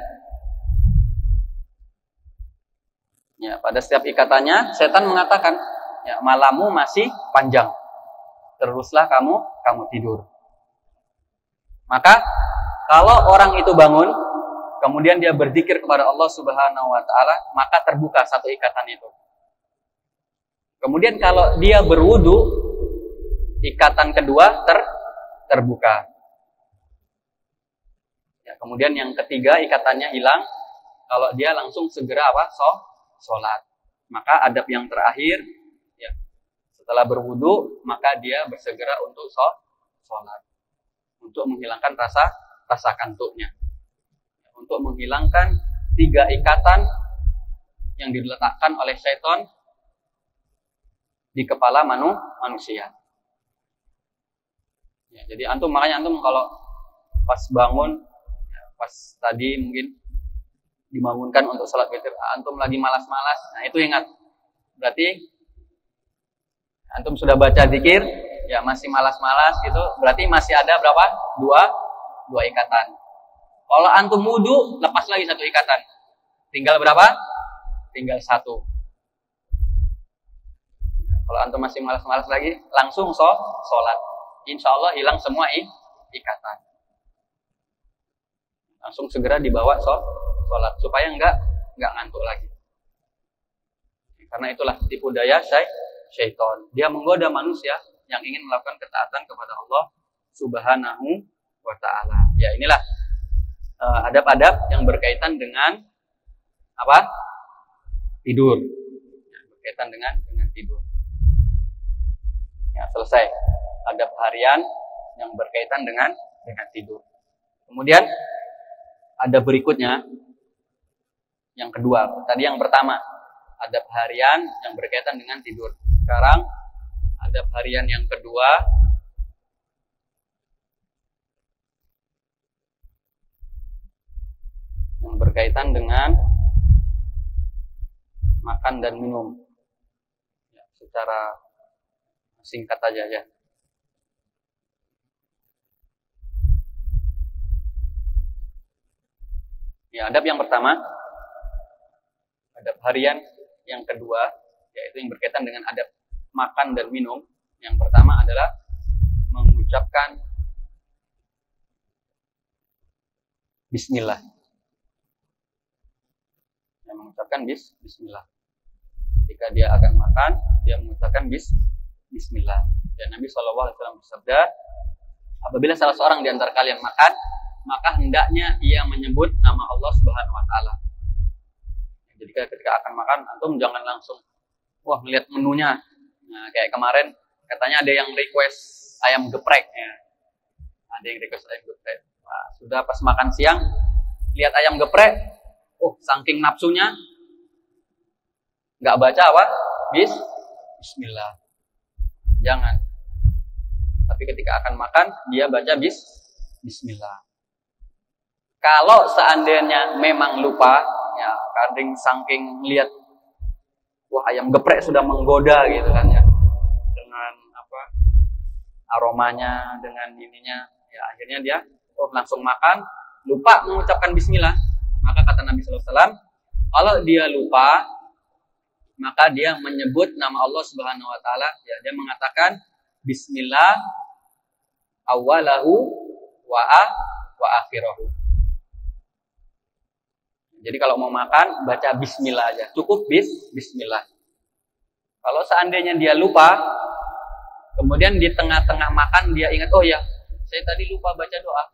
Ya, pada setiap ikatannya setan mengatakan, ya, malammu masih panjang, teruslah kamu tidur. Maka kalau orang itu bangun, kemudian dia berzikir kepada Allah Subhanahu wa Ta'ala, maka terbuka 1 ikatan itu. Kemudian kalau dia berwudu, ikatan kedua terbuka. Ya, kemudian yang ketiga ikatannya hilang, kalau dia langsung segera sholat. Maka adab yang terakhir, ya, setelah berwudu, maka dia bersegera untuk sholat. Untuk menghilangkan rasa kantuknya. Untuk menghilangkan 3 ikatan yang diletakkan oleh syaitan di kepala manusia. Ya, jadi makanya antum kalau pas bangun, ya, pas tadi mungkin dibangunkan untuk salat witir, antum lagi malas-malas, nah itu ingat, berarti antum sudah baca zikir, ya masih malas-malas gitu, berarti masih ada berapa? Dua ikatan. Kalau antum wudu, lepas lagi satu ikatan. Tinggal berapa? Tinggal satu. Kalau antum masih malas-malas lagi, langsung sholat. Insya Allah hilang semua ikatan. Langsung segera dibawa sholat supaya enggak ngantuk lagi. Karena itulah tipu daya syaitan. Dia menggoda manusia yang ingin melakukan ketaatan kepada Allah Subhanahu wa ta'ala. Ya, inilah adab-adab yang berkaitan dengan apa? Tidur. Ya, berkaitan dengan tidur. Ya, selesai. Adab harian yang berkaitan dengan tidur. Kemudian adab berikutnya yang kedua. Tadi yang pertama, adab harian yang berkaitan dengan tidur. Sekarang adab harian yang kedua yang berkaitan dengan makan dan minum. Ya, secara singkat aja ya. Ya, adab yang pertama, adab harian yang kedua, yaitu yang berkaitan dengan adab makan dan minum. Yang pertama adalah mengucapkan bismillah. Yang mengucapkan bismillah. Ketika dia akan makan, dia mengucapkan bismillah. Dan Nabi SAW bersabda, apabila salah seorang di antara kalian makan, maka hendaknya ia menyebut nama Allah Subhanahu wa ta'ala. Jadi ketika akan makan, antum jangan langsung melihat menunya. Nah, kayak kemarin katanya ada yang request ayam geprek ya. Ada yang request ayam geprek. Nah, sudah pas makan siang lihat ayam geprek, saking nafsunya enggak baca apa? Bismillah. Jangan. Tapi ketika akan makan, dia baca bismillah. Kalau seandainya memang lupa, ya kadang saking lihat ayam geprek sudah menggoda gitu kan ya, dengan apa aromanya, dengan ininya, ya akhirnya dia langsung makan, lupa mengucapkan bismillah. Maka kata Nabi SAW, kalau dia lupa, maka dia menyebut nama Allah Subhanahu wa ta'ala, ya dia mengatakan bismillah awalahu wa akhirahu. Jadi kalau mau makan, baca bismillah aja. Cukup bismillah. Kalau seandainya dia lupa, kemudian di tengah-tengah makan dia ingat, saya tadi lupa baca doa.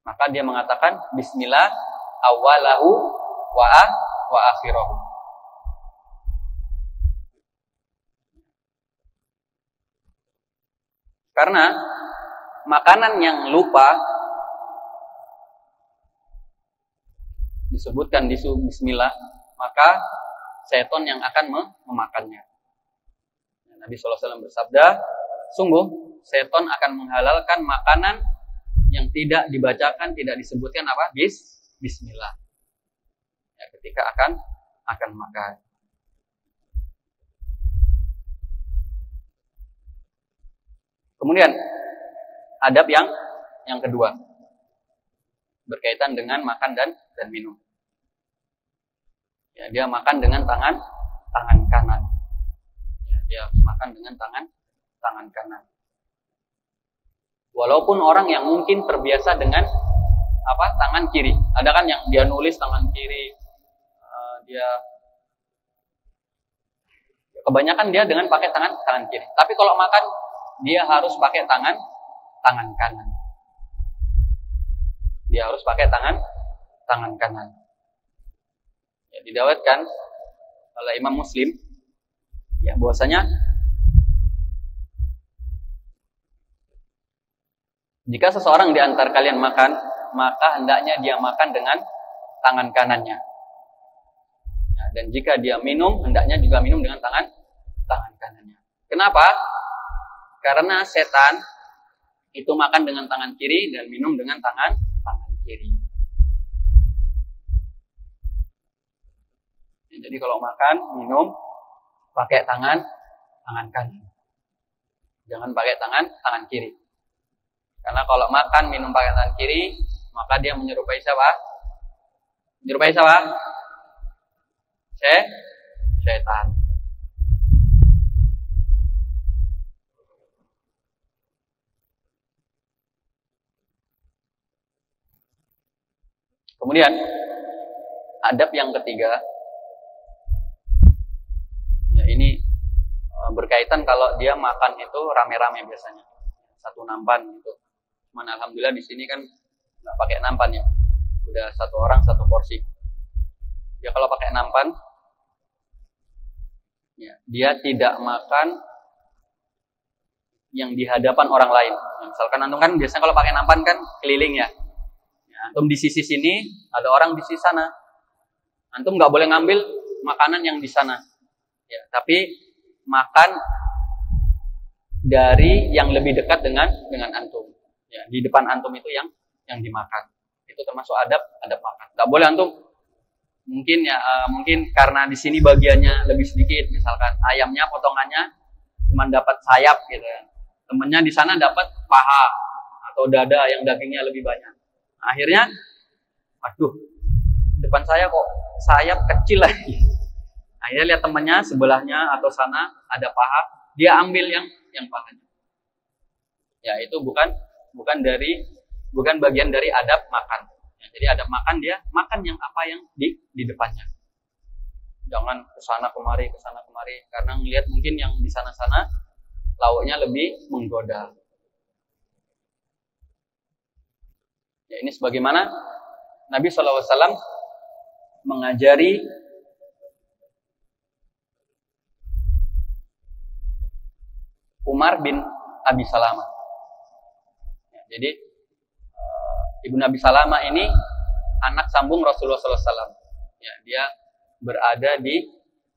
Maka dia mengatakan bismillah awalahu wa akhirahu. Karena makanan yang lupa disebutkan di bismillah, maka setan yang akan memakannya. Nabi SAW bersabda, sungguh setan akan menghalalkan makanan yang tidak dibacakan, tidak disebutkan apa? Bismillah. Ya, ketika akan makan. Kemudian adab yang kedua berkaitan dengan makan dan minum. Ya, dia makan dengan tangan kanan. Ya, dia makan dengan tangan kanan. Walaupun orang yang mungkin terbiasa dengan tangan kiri. Ada kan yang dia nulis tangan kiri, dia kebanyakan dia dengan pakai tangan kiri. Tapi kalau makan dia harus pakai tangan kanan. Dia harus pakai tangan kanan. Ya, diriwayatkan oleh Imam Muslim, ya bahwasanya jika seseorang di antara kalian makan, maka hendaknya dia makan dengan tangan kanannya. Ya, dan jika dia minum, hendaknya juga minum dengan tangan kanannya. Kenapa? Karena setan itu makan dengan tangan kiri dan minum dengan tangan kiri. Jadi kalau makan, minum pakai tangan kanan. Jangan pakai tangan kiri. Karena kalau makan, minum pakai tangan kiri, maka dia menyerupai siapa? Menyerupai siapa? Setan. Kemudian adab yang ketiga, ya ini berkaitan kalau dia makan itu rame-rame biasanya, satu nampan gitu. Cuman alhamdulillah di sini kan nggak pakai nampan ya, udah satu orang satu porsi. Ya kalau pakai nampan, ya, dia tidak makan yang di hadapan orang lain. Misalkan antum kan biasanya kalau pakai nampan kan keliling ya. Antum di sisi sini, ada orang di sisi sana. Antum nggak boleh ngambil makanan yang di sana. Ya, tapi makan dari yang lebih dekat dengan antum. Ya, di depan antum itu yang dimakan. Itu termasuk adab makan. Nggak boleh antum mungkin karena di sini bagiannya lebih sedikit, misalkan ayamnya potongannya cuma dapat sayap gitu ya. Temennya di sana dapat paha atau dada yang dagingnya lebih banyak. Akhirnya, aduh, depan saya kok sayap kecil lagi. Akhirnya lihat temannya sebelahnya atau sana ada paha, dia ambil yang pahanya. Ya itu bukan bagian dari adab makan. Ya, jadi adab makan dia makan yang apa yang di depannya. Jangan kesana kemari, karena ngelihat mungkin yang di sana lauknya lebih menggoda. Ya, ini sebagaimana Nabi SAW mengajari Umar bin Abi Salamah. Ya, jadi Ibu Nabi Salamah ini anak sambung Rasulullah SAW. Ya, dia berada di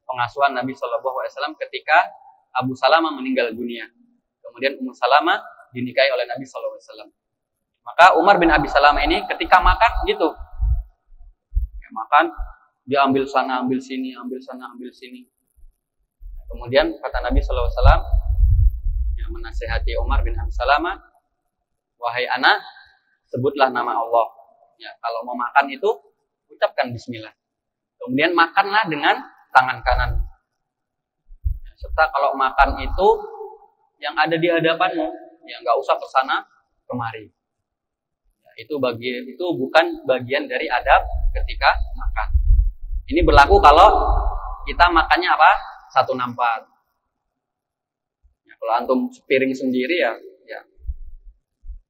pengasuhan Nabi SAW ketika Abu Salamah meninggal dunia. Kemudian Ummu Salamah dinikahi oleh Nabi SAW. Maka Umar bin Abi Salamah ini ketika makan gitu. Ya, makan, dia ambil sana, ambil sini, ambil sana, ambil sini. Kemudian kata Nabi SAW, yang menasihati Umar bin Abi Salamah, wahai anak, sebutlah nama Allah. Ya, kalau mau makan itu, ucapkan bismillah. Kemudian makanlah dengan tangan kanan. Ya, serta kalau makan itu, yang ada di hadapanmu, ya nggak usah ke sana kemari. Itu bukan bagian dari adab ketika makan. Ini berlaku kalau kita makannya apa? Satu nampan. Ya, kalau antum sepiring sendiri ya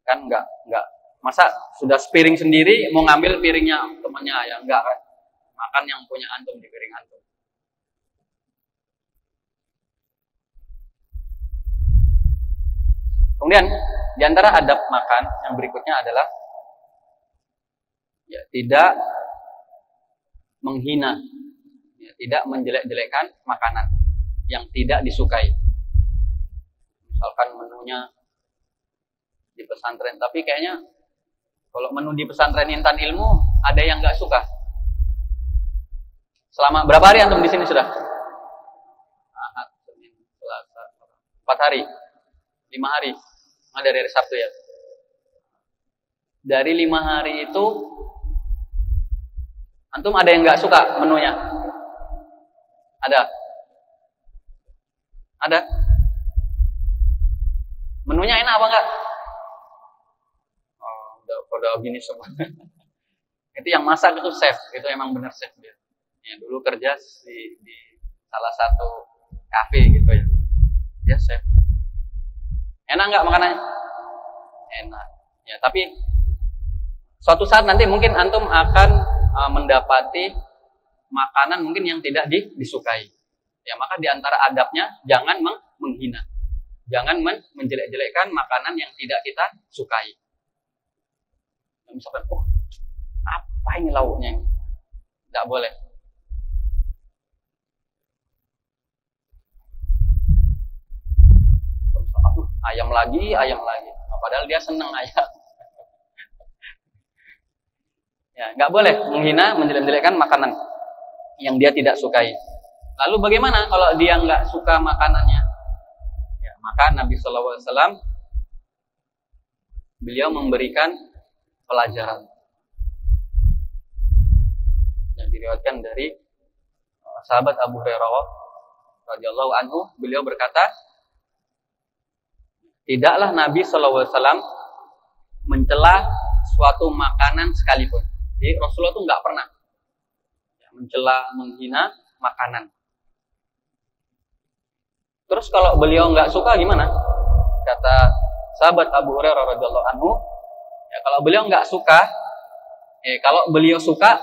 kan enggak masa sudah sepiring sendiri mau ngambil piringnya temannya ya enggak kan. Makan yang punya antum di piring antum. Kemudian di antara adab makan yang berikutnya adalah ya, tidak menghina, ya, tidak menjelek-jelekkan makanan yang tidak disukai. Misalkan menunya di pesantren, tapi kayaknya kalau menu di pesantren Intan Ilmu ada yang nggak suka. Selama berapa hari antum di sini sudah? Ahad, Senin, Selasa, 4 hari, 5 hari. Dari hari Sabtu ya. Dari 5 hari itu antum ada yang nggak suka menunya? Ada? Menunya enak apa enggak? Oh, udah gini semua. Itu yang masak itu chef, itu emang bener chef dia. Ya, dulu kerja di salah satu kafe gitu ya. Dia chef. Enak nggak makanannya? Enak. Ya, tapi suatu saat nanti mungkin antum akan mendapati makanan mungkin yang tidak disukai. Ya, maka di antara adabnya jangan menghina. Jangan menjelek-jelekkan makanan yang tidak kita sukai. Misalkan, apa ini lauknya ini? Tidak boleh. Ayam lagi. Nah, padahal dia senang ayam. Ya, nggak boleh menghina, menjelek-jelekkan makanan yang dia tidak sukai. Lalu bagaimana kalau dia nggak suka makanannya? Ya, maka Nabi Shallallahu Alaihi Wasallam beliau memberikan pelajaran. Yang diriwayatkan dari sahabat Abu Hurairah radhiyallahu anhu, beliau berkata, tidaklah Nabi Shallallahu Alaihi Wasallam mencela suatu makanan sekalipun. Jadi Rasulullah itu nggak pernah mencela, menghina makanan. Terus kalau beliau nggak suka gimana? Kata sahabat Abu Hurairah radhiyallahu anhu, ya kalau beliau nggak suka, kalau beliau suka,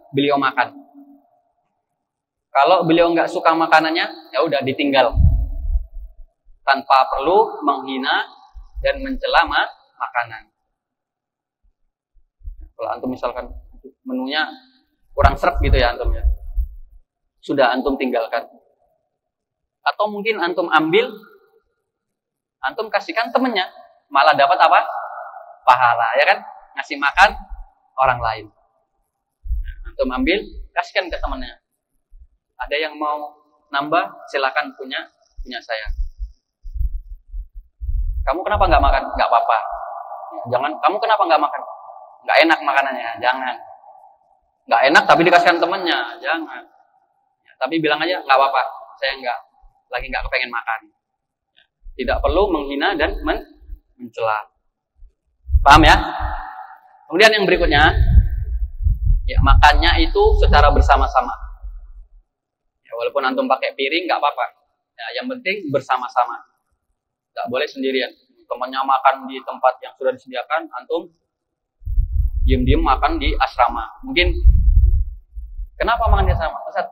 beliau makan. Kalau beliau nggak suka makanannya, ya udah ditinggal, tanpa perlu menghina dan mencela makanan. Kalau antum misalkan menunya kurang srep gitu ya antum ya, sudah antum tinggalkan. Atau mungkin antum ambil, antum kasihkan temennya, malah dapat apa? Pahala, ya kan? Ngasih makan orang lain. Antum ambil, kasihkan ke temennya. Ada yang mau nambah, silakan punya saya. Kamu kenapa nggak makan? Nggak apa-apa. Jangan. Kamu kenapa nggak makan? Nggak enak makanannya, jangan. Nggak enak tapi dikasihkan temennya, jangan. Ya, tapi bilang aja nggak apa-apa, saya lagi nggak kepengen makan. Tidak perlu menghina dan mencela. Paham ya? Kemudian yang berikutnya, ya makannya itu secara bersama-sama. Ya, walaupun antum pakai piring nggak apa-apa. Ya, yang penting bersama-sama. Nggak boleh sendirian. Temannya makan di tempat yang sudah disediakan, antum diam-diam makan di asrama. Mungkin, kenapa makan di asrama? Ustaz,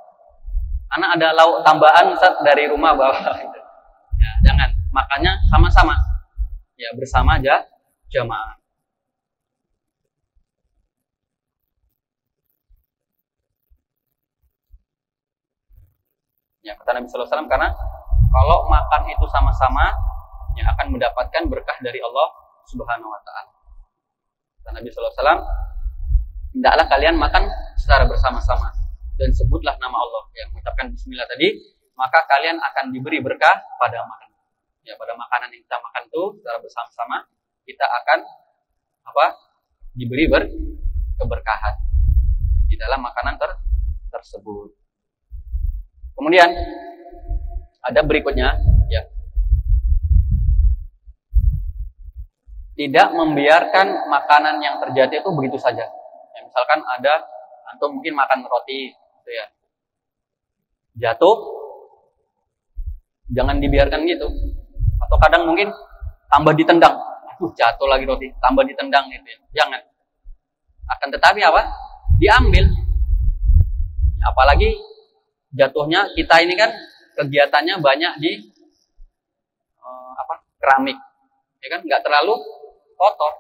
anak ada lauk tambahan Ustaz dari rumah bawa. Ya, jangan. Makannya sama-sama. Ya, bersama aja jamaah. Ya, kata Nabi sallallahu alaihi wasallam, karena kalau makan itu sama-sama, ya akan mendapatkan berkah dari Allah Subhanahu wa taala. Nabi sallallahu alaihi wasallam, hendaklah kalian makan secara bersama-sama dan sebutlah nama Allah. Yang mengucapkan bismillah tadi, maka kalian akan diberi berkah pada makanan. Ya, pada makanan yang kita makan itu secara bersama-sama, kita akan diberi keberkahan di dalam makanan tersebut. Kemudian ada berikutnya, ya, tidak membiarkan makanan yang terjadi itu begitu saja. Ya, misalkan ada antum mungkin makan roti, gitu ya, jatuh, jangan dibiarkan gitu. Atau kadang mungkin tambah ditendang, jatuh lagi roti, tambah ditendang gitu ya. Jangan. Akan tetapi diambil. Apalagi jatuhnya kita ini kan kegiatannya banyak di keramik, ya kan, nggak terlalu kotor.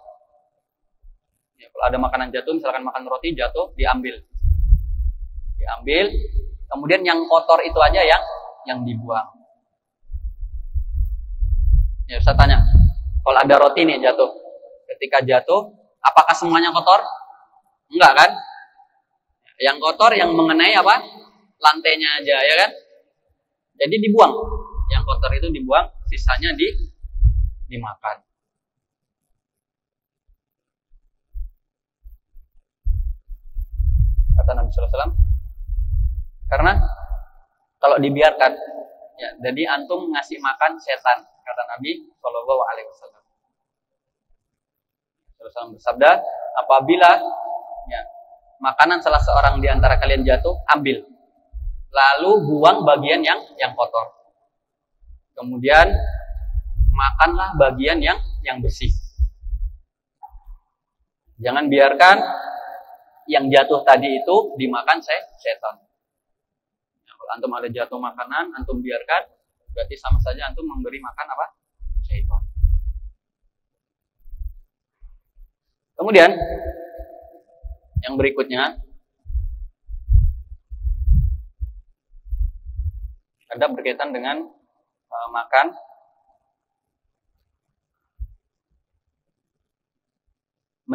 Ya, kalau ada makanan jatuh, misalkan makan roti jatuh, diambil, kemudian yang kotor itu aja yang dibuang. Ya, saya tanya, kalau ada roti nih jatuh, ketika jatuh, apakah semuanya kotor? Enggak kan? Yang kotor yang mengenai lantainya aja, ya kan? Jadi dibuang. Yang kotor itu dibuang, sisanya dimakan. Kata Nabi sallallahu alaihi wasallam, karena kalau dibiarkan, ya, jadi antum ngasih makan setan, kata Nabi sallallahu alaihi wasallam. Rasulullah bersabda, apabila ya, makanan salah seorang di antara kalian jatuh, ambil, lalu buang bagian yang kotor. Kemudian makanlah bagian yang bersih. Jangan biarkan yang jatuh tadi itu dimakan setan. Ya, kalau antum ada jatuh makanan, antum biarkan, berarti sama saja antum memberi makan setan. Kemudian yang berikutnya ada berkaitan dengan makan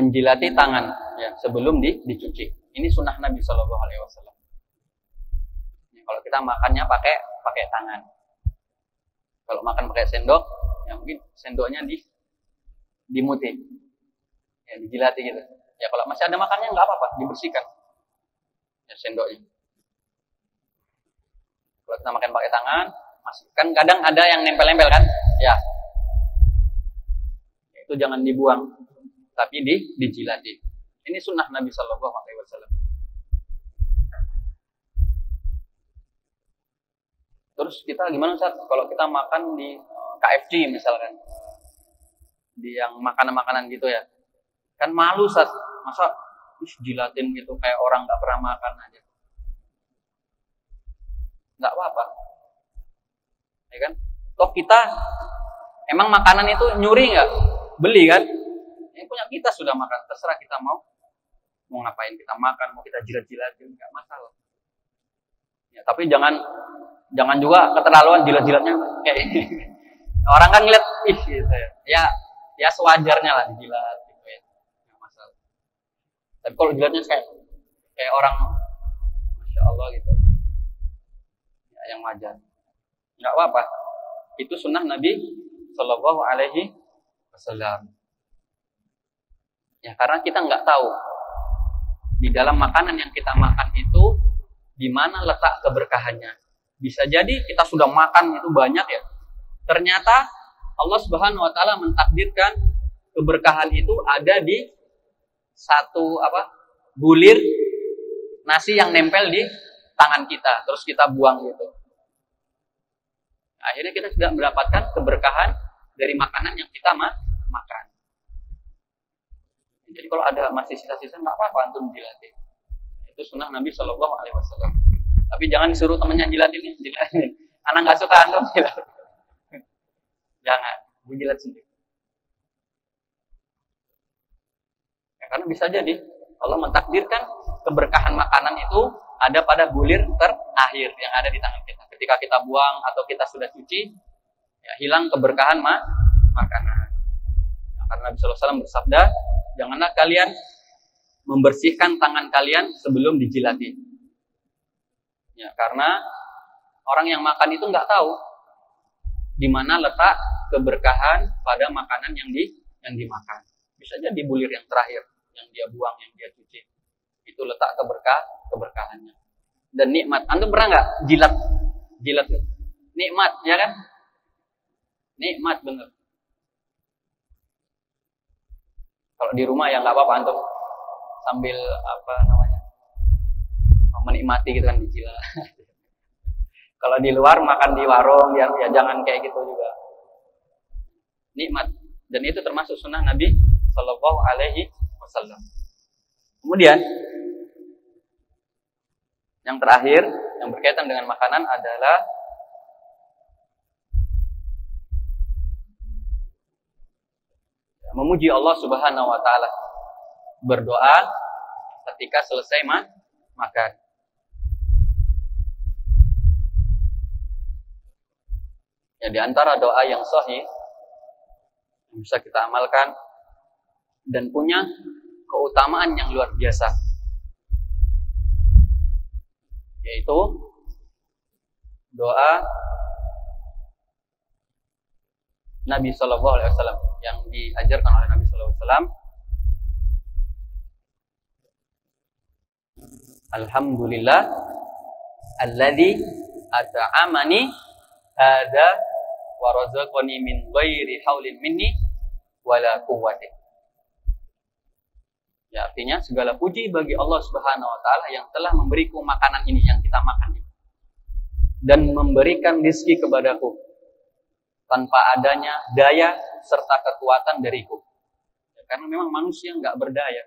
menjilati tangan ya sebelum dicuci. Ini sunnah Nabi Shallallahu Alaihi Wasallam. Kalau kita makannya pakai tangan. Kalau makan pakai sendok, ya mungkin sendoknya dimuti, ya dijilati gitu. Ya kalau masih ada makannya nggak apa-apa, dibersihkan ya sendoknya. Kalau kita makan pakai tangan, kan kadang ada yang nempel-nempel kan, ya itu jangan dibuang, tapi dijilati. Ini sunnah Nabi Shallallahu Alaihi Wasallam. Terus kita gimana Ustaz? Kalau kita makan di KFC misalkan, di yang makanan-makanan gitu ya, kan malu Ustaz. Masa jilatin gitu kayak orang nggak pernah makan aja. Nggak apa-apa, ya kan? Toh kita emang makanan itu nyuri nggak? Beli kan? Yang punya kita sudah makan, terserah kita mau ngapain kita makan, mau kita jilat-jilatin nggak masalah. Ya, tapi jangan juga keterlaluan jilat-jilatnya kayak orang kan ngeliat gitu ya. Ya sewajarnya lah dijilat gitu ya. Nggak masalah. Tapi kalau jilatnya kayak orang Masya Allah gitu. Ya, yang wajar. Nggak apa-apa. Itu sunnah Nabi Shallallahu Alaihi Wasallam. Ya karena kita nggak tahu di dalam makanan yang kita makan itu di mana letak keberkahannya. Bisa jadi kita sudah makan itu banyak ya. Ternyata Allah Subhanahu wa taala mentakdirkan keberkahan itu ada di satu bulir nasi yang nempel di tangan kita, terus kita buang gitu. Akhirnya kita tidak mendapatkan keberkahan dari makanan yang kita makan. Jadi kalau ada masih sisa-sisa nggak apa-apa antum jilatin. Itu sunnah Nabi Shallallahu Alaihi Wasallam. Tapi jangan disuruh temennya jilatin. Anak nggak suka antum jilat. Jangan, jilat sendiri. Ya, karena bisa jadi Allah mentakdirkan keberkahan makanan itu ada pada bulir terakhir yang ada di tangan kita. Ketika kita buang atau kita sudah cuci, ya, hilang keberkahan makanan. Ya, karena Nabi SAW bersabda, janganlah kalian membersihkan tangan kalian sebelum dijilati. Ya, karena orang yang makan itu nggak tahu di mana letak keberkahan pada makanan yang dimakan. Bisa jadi bulir yang terakhir yang dia buang, yang dia cuci, itu letak keberkahannya. Dan nikmat. Antum pernah nggak jilat? Nikmat, ya kan? Nikmat bener. Kalau di rumah ya nggak apa-apa antum sambil menikmati gitu kan dijilat. Kalau di luar makan di warung ya jangan kayak gitu juga. Nikmat. Dan itu termasuk sunnah Nabi Sallallahu Alaihi Wasallam. Kemudian yang terakhir yang berkaitan dengan makanan adalah memuji Allah Subhanahu Wa Taala, berdoa ketika selesai makan. Ya, di antara doa yang sahih yang bisa kita amalkan dan punya keutamaan yang luar biasa, yaitu doa Nabi Shallallahu Alaihi Wasallam yang diajarkan oleh Nabi Shallallahu Alaihi Wasallam. Alhamdulillah alladzi at'amani hada wa razaqani min ghairi haulin minni wala quwwati. Ya, artinya segala puji bagi Allah Subhanahu wa taala yang telah memberiku makanan ini yang kita makan ini dan memberikan rezeki kepadaku tanpa adanya daya serta kekuatan dariku. Ya, karena memang manusia enggak berdaya.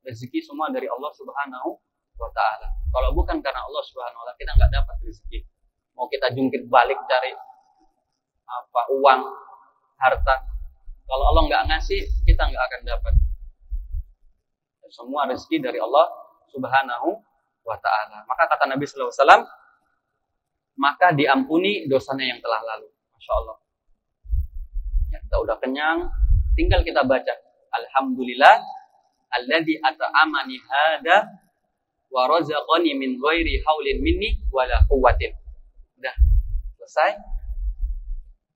Rezeki semua dari Allah Subhanahu wa taala. Kalau bukan karena Allah Subhanahu wa taala kita enggak dapat rezeki. Mau kita jungkit balik cari uang, harta, kalau Allah nggak ngasih, kita nggak akan dapat. Semua rezeki dari Allah Subhanahu wa Ta'ala. Maka kata Nabi Sallallahu Alaihi Wasallam, maka diampuni dosanya yang telah lalu. Masya Allah. Ya, kita udah kenyang, tinggal kita baca Alhamdulillah alladzi at'amani hada wa razaqani min ghairi haulin minni wala quwwatin. Udah selesai.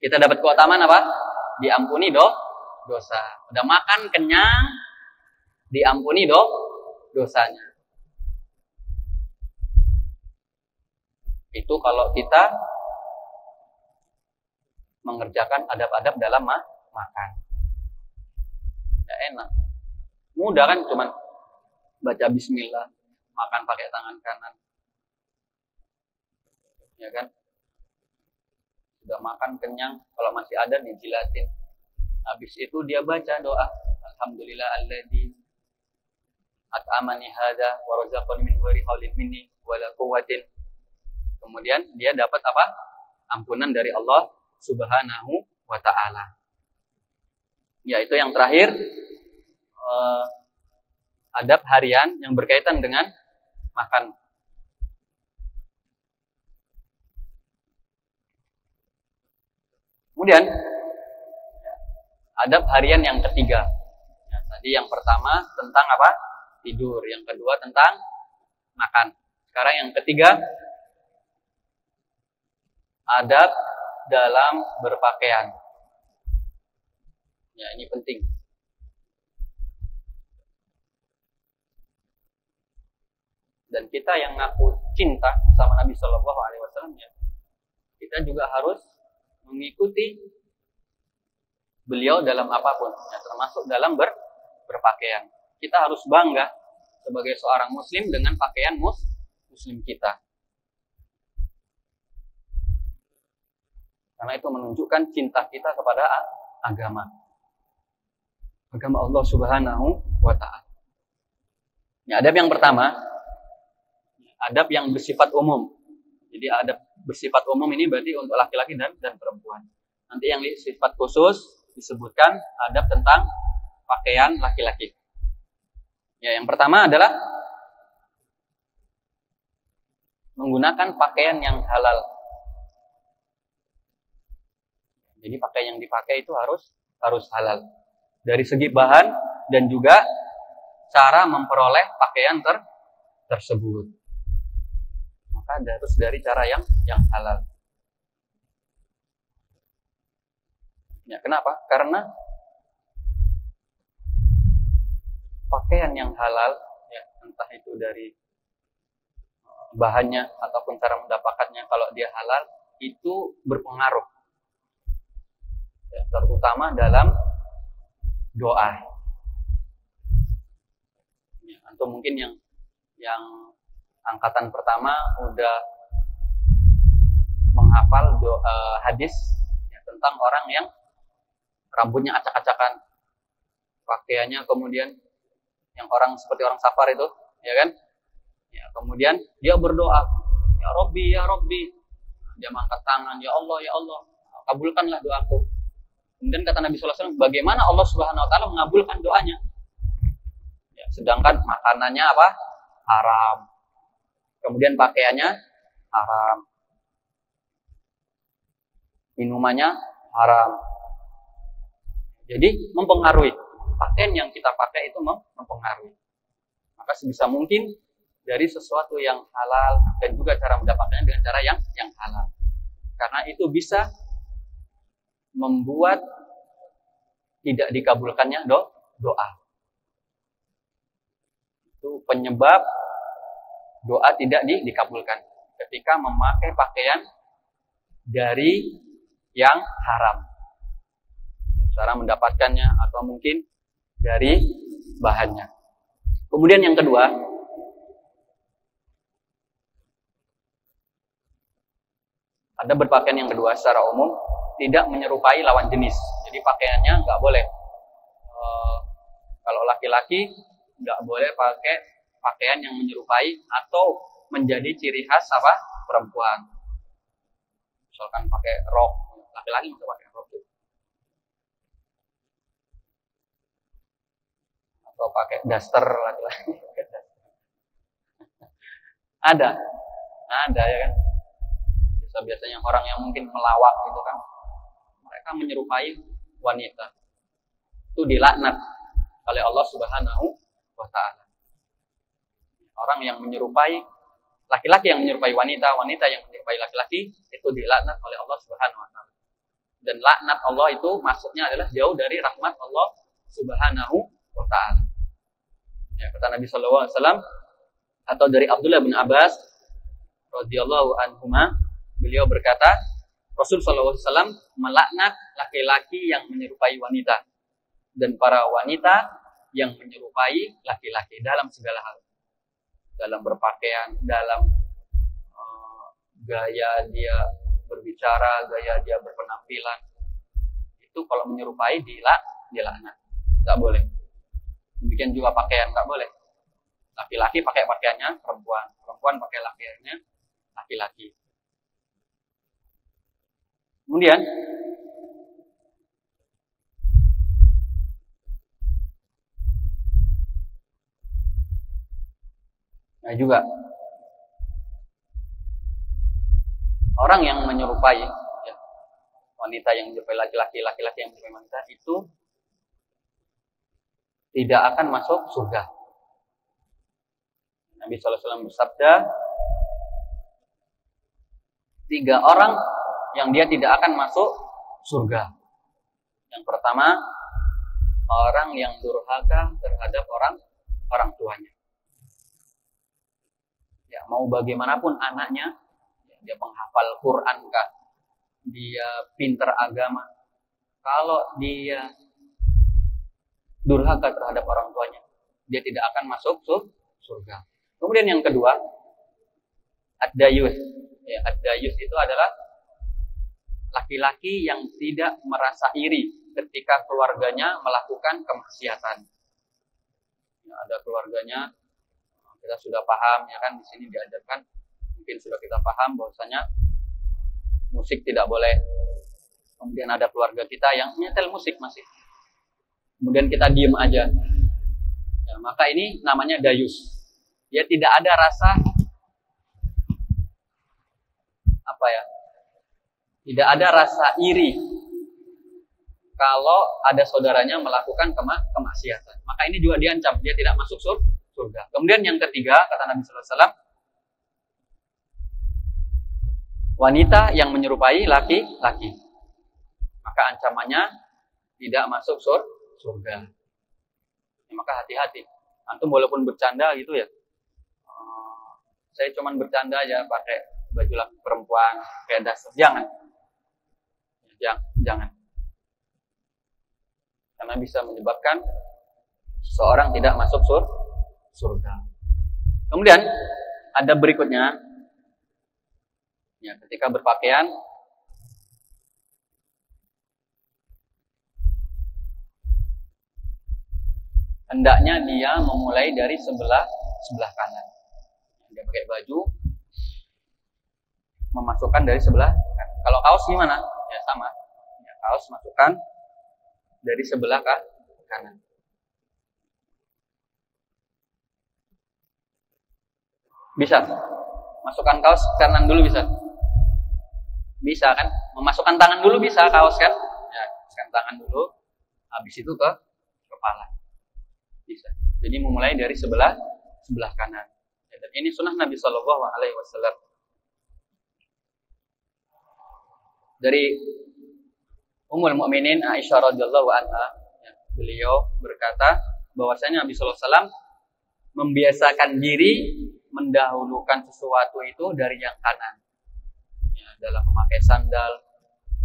Kita dapat keutamaan apa? Diampuni dosa. Udah makan kenyang, diampuni dosanya. Itu kalau kita mengerjakan adab-adab dalam makan. Ya enak. Mudah kan, cuman baca bismillah, makan pakai tangan kanan. Ya kan? Sudah makan kenyang, kalau masih ada dijilatin. Habis itu dia baca doa, alhamdulillah alladzi at'amani hada wa razaqani min ghairi haulin minni wala quwwatin. Kemudian dia dapat apa? Ampunan dari Allah Subhanahu wa ta'ala. Yaitu yang terakhir, adab harian yang berkaitan dengan makan. Kemudian adab harian yang ketiga. Ya, tadi yang pertama tentang apa? Tidur. Yang kedua tentang makan. Sekarang yang ketiga, adab dalam berpakaian. Ya, ini penting. Dan kita yang ngaku cinta sama Nabi Shallallahu Alaihi Wasallam, ya, kita juga harus mengikuti beliau dalam apapun, ya, termasuk dalam berpakaian. Kita harus bangga sebagai seorang Muslim dengan pakaian Muslim kita. Karena itu menunjukkan cinta kita kepada agama Allah Subhanahu wa ta'ala. Ya, adab yang pertama, adab yang bersifat umum. Jadi adab bersifat umum ini berarti untuk laki-laki dan perempuan. Nanti yang sifat khusus disebutkan adab tentang pakaian laki-laki. Ya, yang pertama adalah menggunakan pakaian yang halal. Jadi pakaian yang dipakai itu harus halal. Dari segi bahan dan juga cara memperoleh pakaian tersebut. Maka harus dari cara yang halal. Ya, kenapa? Karena pakaian yang halal, ya, entah itu dari bahannya ataupun cara mendapatkannya, kalau dia halal itu berpengaruh, ya, terutama dalam doa. Ya, atau mungkin yang angkatan pertama udah menghafal hadis, ya, tentang orang yang rambutnya acak-acakan, pakaiannya kemudian yang orang seperti orang safar itu, ya kan? Ya, kemudian dia berdoa, ya Rabbi, ya Rabbi. Dia mengangkat tangan, ya Allah, kabulkanlah doaku. Kemudian kata Nabi sallallahu alaihi wasallam, bagaimana Allah Subhanahu wa taala mengabulkan doanya? Ya, sedangkan makanannya apa? Haram. Kemudian pakaiannya haram. Minumannya haram. Jadi mempengaruhi. Pakaian yang kita pakai itu mempengaruhi. Maka sebisa mungkin dari sesuatu yang halal dan juga cara mendapatkannya dengan cara yang halal. Karena itu bisa membuat tidak dikabulkannya doa. Itu penyebab doa tidak dikabulkan ketika memakai pakaian dari yang haram. Cara mendapatkannya atau mungkin dari bahannya. Kemudian yang kedua, ada berpakaian yang kedua secara umum tidak menyerupai lawan jenis. Jadi pakaiannya nggak boleh. Kalau laki-laki nggak boleh pakai pakaian yang menyerupai atau menjadi ciri khas apa perempuan. Misalkan pakai rok, laki-laki nggak pakai rok. Atau pakai daster laki-laki. Ada ya kan. Biasanya orang yang mungkin melawak gitu kan, mereka menyerupai wanita, itu dilaknat oleh Allah Subhanahu Orang yang menyerupai laki-laki yang menyerupai wanita, wanita yang menyerupai laki-laki itu dilaknat oleh Allah Subhanahu wa taala. Dan laknat Allah itu maksudnya adalah jauh dari rahmat Allah Subhanahu wa taala. Ya, kata Nabi sallallahu alaihi wasallam atau dari Abdullah bin Abbas radhiyallahu anhuma, beliau berkata, Rasul sallallahu alaihi wasallam melaknat laki-laki yang menyerupai wanita dan para wanita yang menyerupai laki-laki dalam segala hal. Dalam berpakaian, dalam gaya dia berbicara, gaya dia berpenampilan. Itu kalau menyerupai dilaknat. Enggak boleh. Demikian juga pakaian, enggak boleh. Laki-laki pakai pakaiannya perempuan, perempuan pakai pakaiannya laki-laki. Kemudian nah juga orang yang menyerupai ya, wanita yang menyerupai laki-laki, laki-laki yang menyerupai wanita itu tidak akan masuk surga. Nabi SAW bersabda, 3 orang yang dia tidak akan masuk surga. Yang pertama, orang yang durhaka terhadap orang tuanya. Ya, mau bagaimanapun anaknya, dia penghafal Quran kah, dia pinter agama, kalau dia durhaka terhadap orang tuanya, dia tidak akan masuk surga. Kemudian yang kedua, ad-dayus. Ya, ad-dayus itu adalah laki-laki yang tidak merasa iri ketika keluarganya melakukan kemaksiatan. Ya, ada keluarganya, kita sudah paham ya kan, di sini diajarkan, mungkin sudah kita paham bahwasanya musik tidak boleh. Kemudian ada keluarga kita yang nyetel musik masih. Kemudian kita diem aja. Ya, maka ini namanya dayus. Dia tidak ada rasa apa ya? Tidak ada rasa iri kalau ada saudaranya melakukan kemaksiatan. Maka ini juga diancam, dia tidak masuk surga. Kemudian yang ketiga, kata Nabi sallallahu alaihi wasallam, wanita yang menyerupai laki-laki, maka ancamannya tidak masuk surga. Ya, maka hati-hati. Antum walaupun bercanda gitu ya, saya cuman bercanda aja pakai baju laki perempuan kayak dasar, jangan, karena bisa menyebabkan seseorang tidak masuk surga. Kemudian ada berikutnya, ya, ketika berpakaian hendaknya dia memulai dari sebelah kanan. Dia pakai baju, memasukkan dari sebelah kanan. Kalau kaos gimana? Ya sama. Ya, kaos masukkan dari sebelah kanan. Bisa. Masukkan kaos kanan dulu bisa. Bisa kan? Memasukkan tangan dulu bisa kaos kan? Ya, masukkan tangan dulu. Habis itu ke kepala. Bisa. Jadi memulai dari sebelah kanan. Ya, dan ini sunnah Nabi Shallallahu Alaihi Wasallam. Dari Ummul Mukminin Aisyah radhiyallahu anha, ya, beliau berkata bahwasanya Nabi Shallallahu Alaihi Wasallam membiasakan diri mendahulukan sesuatu itu dari yang kanan. Ya, dalam memakai sandal,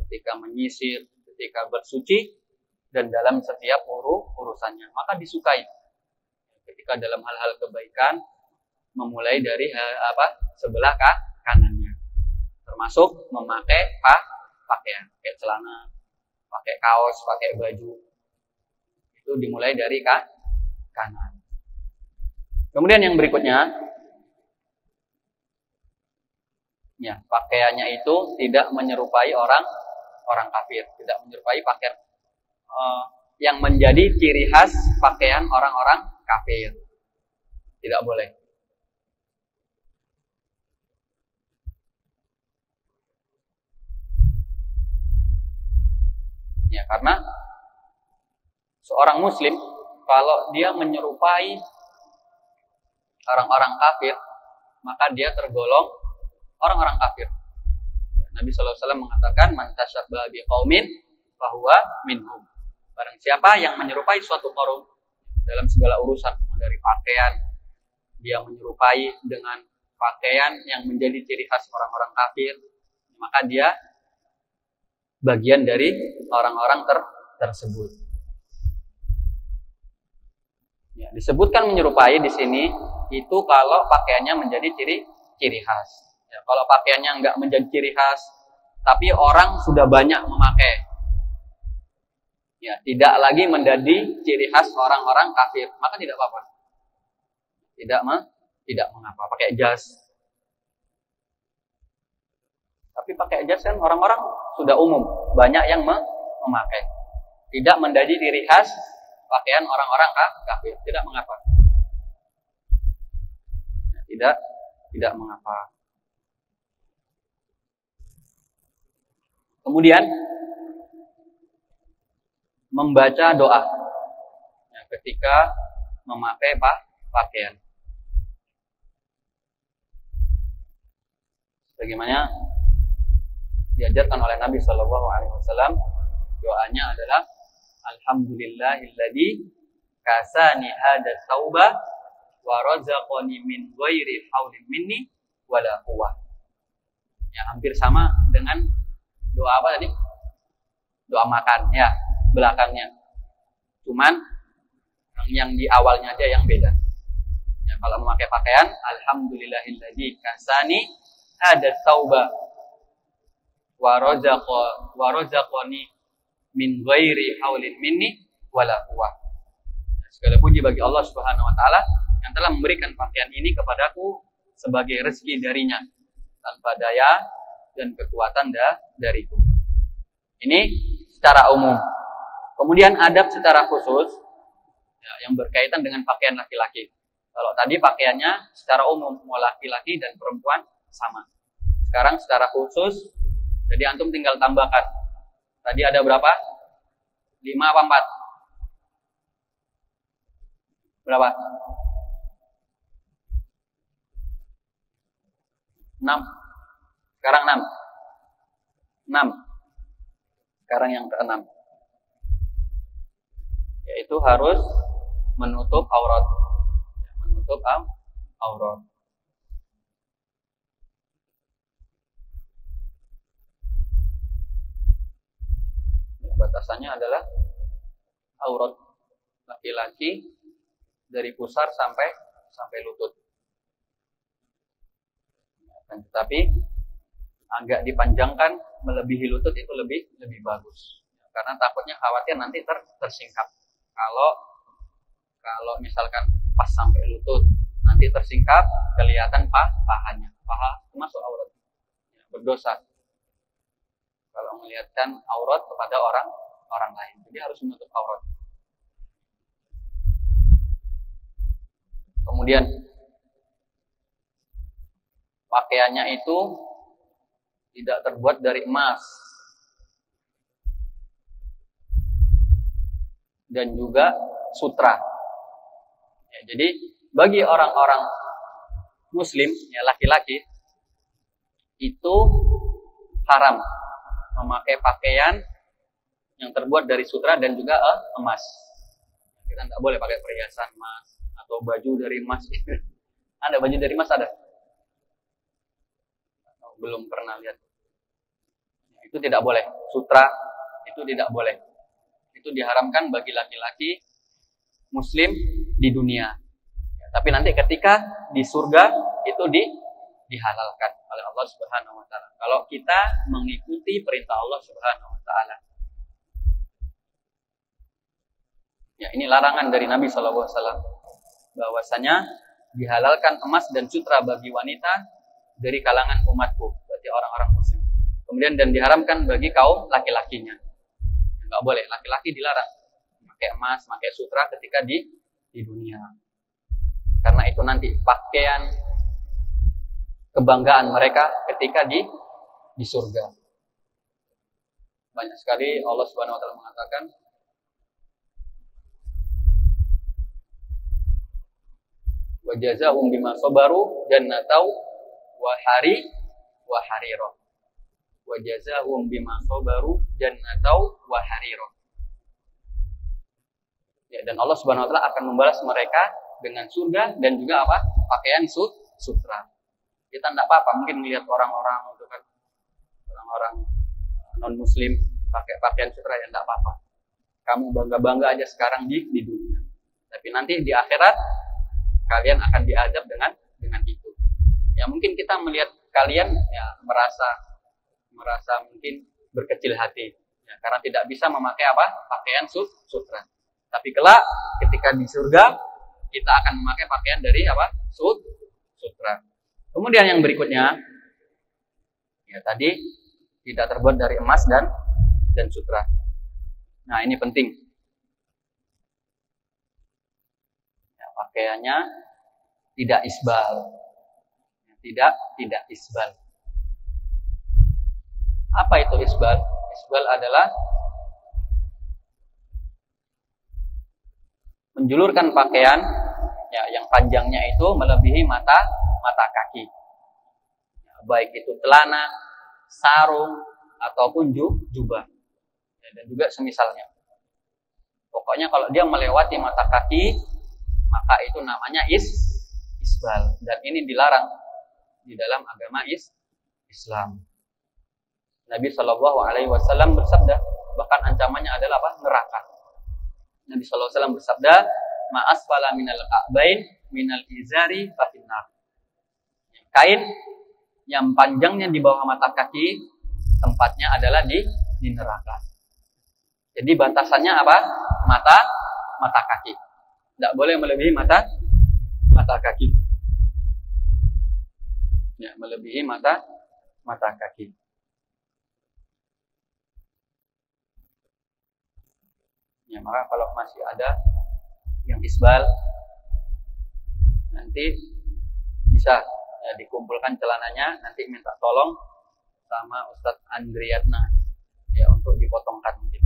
ketika menyisir, ketika bersuci, dan dalam setiap urusannya. Maka disukai ketika dalam hal-hal kebaikan memulai dari sebelah kanannya. Termasuk memakai pakaian, pakai celana, pakai kaos, pakai baju. Itu dimulai dari kanan. Kemudian yang berikutnya, ya, pakaiannya itu tidak menyerupai orang kafir, tidak menyerupai pakaian yang menjadi ciri khas pakaian orang-orang kafir. Tidak boleh. Ya, karena seorang muslim kalau dia menyerupai orang-orang kafir, maka dia tergolong orang-orang kafir. Nabi SAW mengatakan, man tasyabbaha biqaumin fahuwa minhum. Barang siapa yang menyerupai suatu kaum dalam segala urusan, dari pakaian, dia menyerupai dengan pakaian yang menjadi ciri khas orang-orang kafir, maka dia bagian dari orang-orang tersebut. Ya, disebutkan menyerupai di sini itu kalau pakaiannya menjadi ciri khas. Ya, kalau pakaiannya enggak menjadi ciri khas, tapi orang sudah banyak memakai, ya tidak lagi menjadi ciri khas orang-orang kafir, maka tidak apa-apa. Tidak mengapa pakai jas. Tapi pakai jas kan orang-orang sudah umum, banyak yang memakai. Tidak menjadi ciri khas pakaian orang-orang kafir, tidak mengapa. Tidak mengapa. Kemudian membaca doa ya, ketika memakai pakaian. Bagaimana diajarkan oleh Nabi SAW, doanya adalah Alhamdulillahilladzi kasani hada tauba wa razaqani min ghairi haulin minni wala quwwah. Ya, hampir sama dengan doa apa tadi? Doa makan ya, belakangnya. Cuman yang di awalnya aja yang beda. Ya, kalau memakai pakaian, Alhamdulillahilladzi kasani hada tauba wa razaqani min ghairi haulin minni wala quwwah. Segala puji bagi Allah Subhanahu wa taala yang telah memberikan pakaian ini kepadaku sebagai rezeki darinya tanpa daya dan kekuatan dariku. Ini secara umum. Kemudian adab secara khusus ya, yang berkaitan dengan pakaian laki-laki. Kalau tadi pakaiannya secara umum mau laki-laki dan perempuan sama. Sekarang secara khusus, jadi antum tinggal tambahkan. Tadi ada berapa? 5 apa 4? Berapa? 6. Sekarang 6. 6. Sekarang yang ke-6. Yaitu harus menutup aurat. Menutup aurat. Batasannya adalah aurat laki-laki dari pusar sampai lutut. Dan tetapi agak dipanjangkan melebihi lutut itu lebih bagus. Karena takutnya khawatir nanti tersingkap. Kalau misalkan pas sampai lutut nanti tersingkap, kelihatan pahanya. Paha termasuk aurat. Ya, berdosa kalau melihatkan aurat kepada orang lain. Jadi harus menutup aurat. Kemudian pakaiannya itu tidak terbuat dari emas dan juga sutra. Ya, jadi bagi orang-orang muslim, ya laki-laki, itu haram memakai pakaian yang terbuat dari sutra dan juga emas. Kita tidak boleh pakai perhiasan emas atau baju dari emas. Ada baju dari emas ada? Belum pernah lihat. Itu tidak boleh. Sutra itu tidak boleh. Itu diharamkan bagi laki-laki muslim di dunia. Ya, tapi nanti ketika di surga itu dihalalkan oleh Allah Subhanahu wa taala. Kalau kita mengikuti perintah Allah Subhanahu wa taala. Ya, ini larangan dari Nabi sallallahu alaihi wasallam bahwasanya dihalalkan emas dan sutra bagi wanita dari kalangan umatku, berarti orang-orang muslim. Kemudian dan diharamkan bagi kaum laki-lakinya. Enggak boleh, laki-laki dilarang pakai emas, pakai sutra ketika di dunia. Karena itu nanti pakaian kebanggaan mereka ketika di surga. Banyak sekali Allah Subhanahu wa taala mengatakan Wa jazaahum bima sabaru jannatau wa harira. Wa jazaahum bima sabaru jannatau wa harira. Ya, dan Allah Subhanahu wa taala akan membalas mereka dengan surga dan juga apa? Pakaian sutra. Kita enggak apa-apa mungkin melihat orang-orang itu kan, orang-orang non muslim pakai pakaian sutra, ya enggak apa-apa. Kamu bangga-bangga aja sekarang di dunia. Tapi nanti di akhirat kalian akan diazab dengan itu. Ya mungkin kita melihat kalian ya merasa mungkin berkecil hati ya, karena tidak bisa memakai apa? Pakaian sutra. Tapi kelak ketika di surga kita akan memakai pakaian dari apa? Sutra. Kemudian yang berikutnya ya tadi tidak terbuat dari emas dan sutra. Nah, ini penting. Ya, pakaiannya tidak isbal. Tidak isbal. Apa itu isbal? Isbal adalah menjulurkan pakaian ya, yang panjangnya itu melebihi mata kaki. Ya, baik itu celana, sarung ataupun jubah. Ya, dan juga semisalnya. Pokoknya kalau dia melewati mata kaki, maka itu namanya isbal, dan ini dilarang di dalam agama Islam. Nabi Shallallahu Alaihi Wasallam bersabda, bahkan ancamannya adalah apa? Neraka. Nabi Shallallahu Alaihi Wasallam bersabda, ma'asfala minal ka'bain minal izari fafinnar. Kain yang panjangnya di bawah mata kaki, tempatnya adalah di neraka. Jadi batasannya apa? Mata kaki. Tidak boleh melebihi mata kaki. Ya, melebihi mata kaki. Ya, maka kalau masih ada yang isbal, nanti bisa ya, dikumpulkan celananya, nanti minta tolong sama Ustadz Andriatna ya untuk dipotongkan mungkin.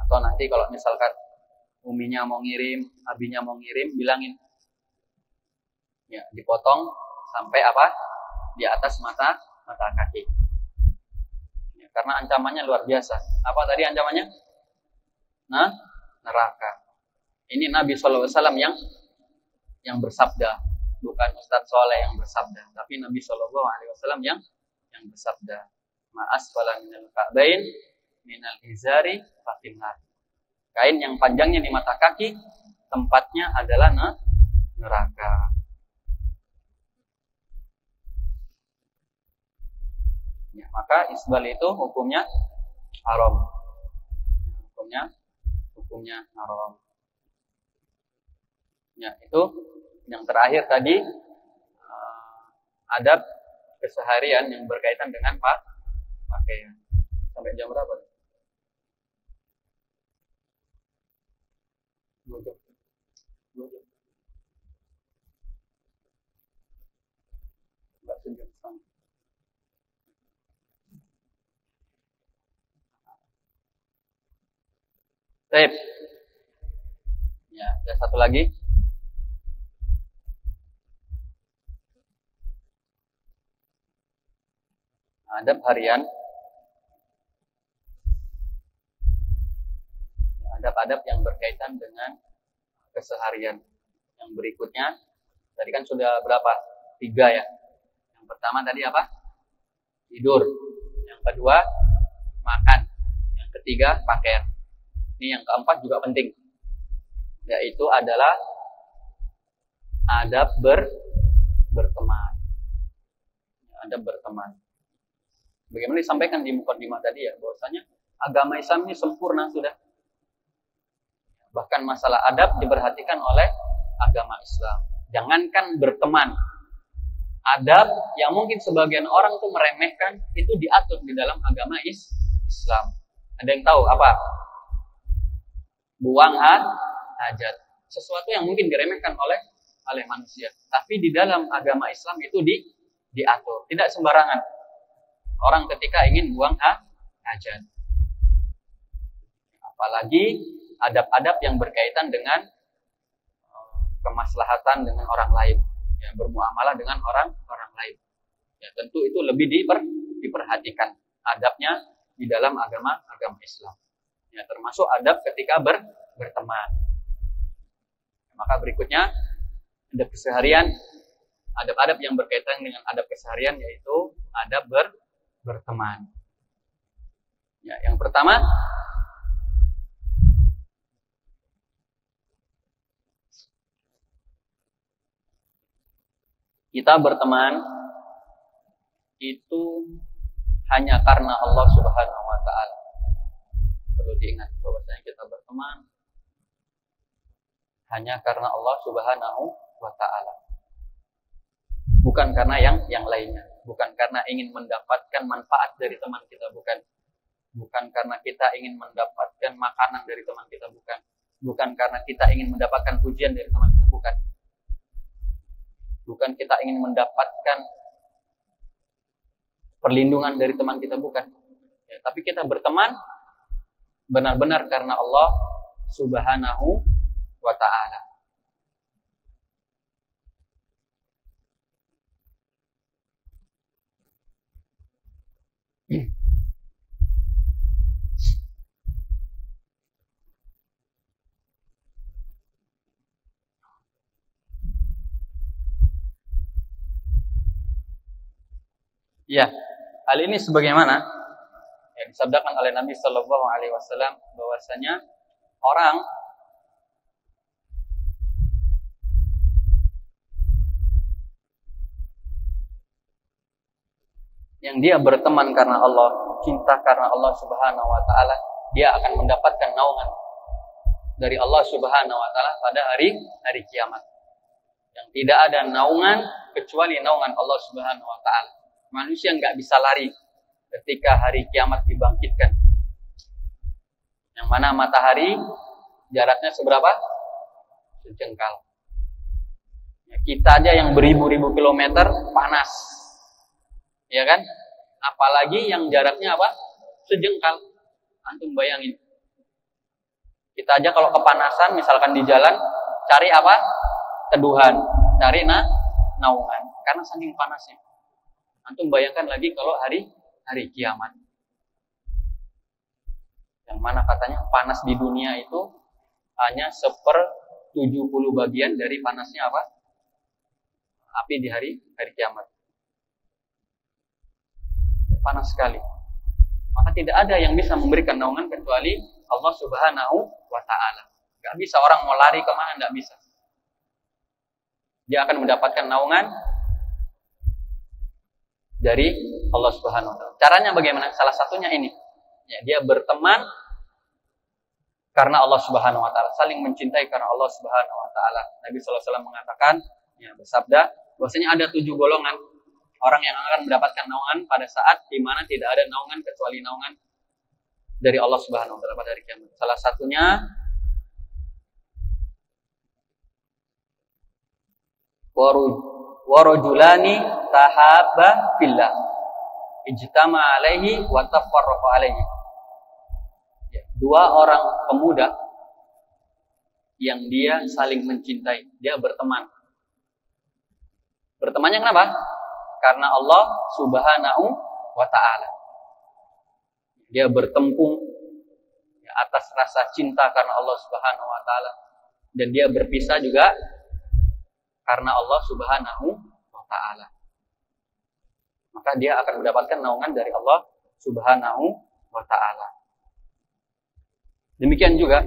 Atau nanti kalau misalkan uminya mau ngirim, abinya mau ngirim, bilangin ya dipotong sampai apa? Di atas mata kaki. Ya, karena ancamannya luar biasa. Apa tadi ancamannya? Nah, neraka. Ini Nabi SAW yang bersabda, bukan Ustadz Soleh yang bersabda, tapi Nabi SAW yang bersabda, ma'asfala minal ka'bain minal izari fafinnar. Kain yang panjangnya di mata kaki, tempatnya adalah neraka. Ya, maka isbal itu hukumnya haram. Hukumnya haram. Ya, itu yang terakhir tadi adab keseharian yang berkaitan dengan pakaian. Sampai jam berapa? 2 jam. Enggak sejam setengah. Baik. Ya, ada satu lagi. Adab harian. Adab-adab yang berkaitan dengan keseharian. Yang berikutnya, tadi kan sudah berapa? 3 ya. Yang pertama tadi apa? Tidur. Yang kedua, makan. Yang ketiga, pakaian. Ini yang keempat juga penting, yaitu adalah adab berteman. Adab berteman. Bagaimana disampaikan di mukadimah tadi ya, bahwasanya agama Islam ini sempurna sudah. Bahkan masalah adab diperhatikan oleh agama Islam. Jangankan berteman, adab yang mungkin sebagian orang tuh meremehkan itu diatur di dalam agama Islam. Ada yang tahu apa? Buang hajat. Sesuatu yang mungkin diremehkan oleh manusia. Tapi di dalam agama Islam itu diatur. Tidak sembarangan. Orang ketika ingin buang hajat. Apalagi adab-adab yang berkaitan dengan kemaslahatan dengan orang lain, ya, bermuamalah dengan orang lain. Ya, tentu itu lebih diperhatikan adabnya di dalam agama Islam. Ya, termasuk adab ketika berteman. Maka berikutnya adab keseharian, adab-adab yang berkaitan dengan adab keseharian yaitu adab berteman. Ya, yang pertama kita berteman itu hanya karena Allah Subhanahu wa taala. Perlu diingat bahwasanya kita berteman hanya karena Allah Subhanahu wa taala. Bukan karena yang lainnya, bukan karena ingin mendapatkan manfaat dari teman kita, bukan karena kita ingin mendapatkan makanan dari teman kita, bukan karena kita ingin mendapatkan pujian dari teman kita, bukan kita ingin mendapatkan perlindungan dari teman kita, bukan. Ya, tapi kita berteman benar-benar karena Allah Subhanahu wa ta'ala. Ya, hal ini sebagaimana yang disabdakan oleh Nabi Shallallahu Alaihi Wasallam bahwasanya orang yang dia berteman karena Allah, cinta karena Allah Subhanahu Wa Taala, dia akan mendapatkan naungan dari Allah Subhanahu Wa Taala pada hari kiamat. Yang tidak ada naungan kecuali naungan Allah Subhanahu Wa Taala. Manusia nggak bisa lari ketika hari kiamat dibangkitkan. Yang mana matahari jaraknya seberapa? Sejengkal. Ya, kita aja yang beribu-ribu kilometer panas, ya kan? Apalagi yang jaraknya apa? Sejengkal. Antum bayangin. Kita aja kalau kepanasan, misalkan di jalan, cari apa? Teduhan, cari naungan, karena saking panasnya. Antum bayangkan lagi kalau hari kiamat. Yang mana katanya panas di dunia itu hanya 1/70 bagian dari panasnya apa? Api di hari kiamat. Panas sekali. Maka tidak ada yang bisa memberikan naungan kecuali Allah Subhanahu wa Ta'ala. Gak bisa orang mau lari kemana, gak bisa. Dia akan mendapatkan naungan dari Allah Subhanahu wa Ta'ala. Caranya bagaimana? Salah satunya ini. Ya, dia berteman karena Allah Subhanahu wa Ta'ala, saling mencintai karena Allah Subhanahu wa Ta'ala. Nabi sallallahu alaihi wasallam mengatakan, ya, bersabda bahwasanya ada 7 golongan orang yang akan mendapatkan naungan pada saat di mana tidak ada naungan kecuali naungan dari Allah Subhanahu wa Ta'ala pada hari kiamat. Salah satunya warajulani tahabba fillah ijtama alaihi wa tafarraqa alaihi. Ya, 2 orang pemuda yang dia saling mencintai, dia berteman. Bertemannya kenapa? Karena Allah Subhanahu wa Ta'ala. Dia bertempung atas rasa cinta karena Allah Subhanahu wa Ta'ala, dan dia berpisah juga karena Allah Subhanahu wa Ta'ala. Maka dia akan mendapatkan naungan dari Allah Subhanahu wa Ta'ala. Demikian juga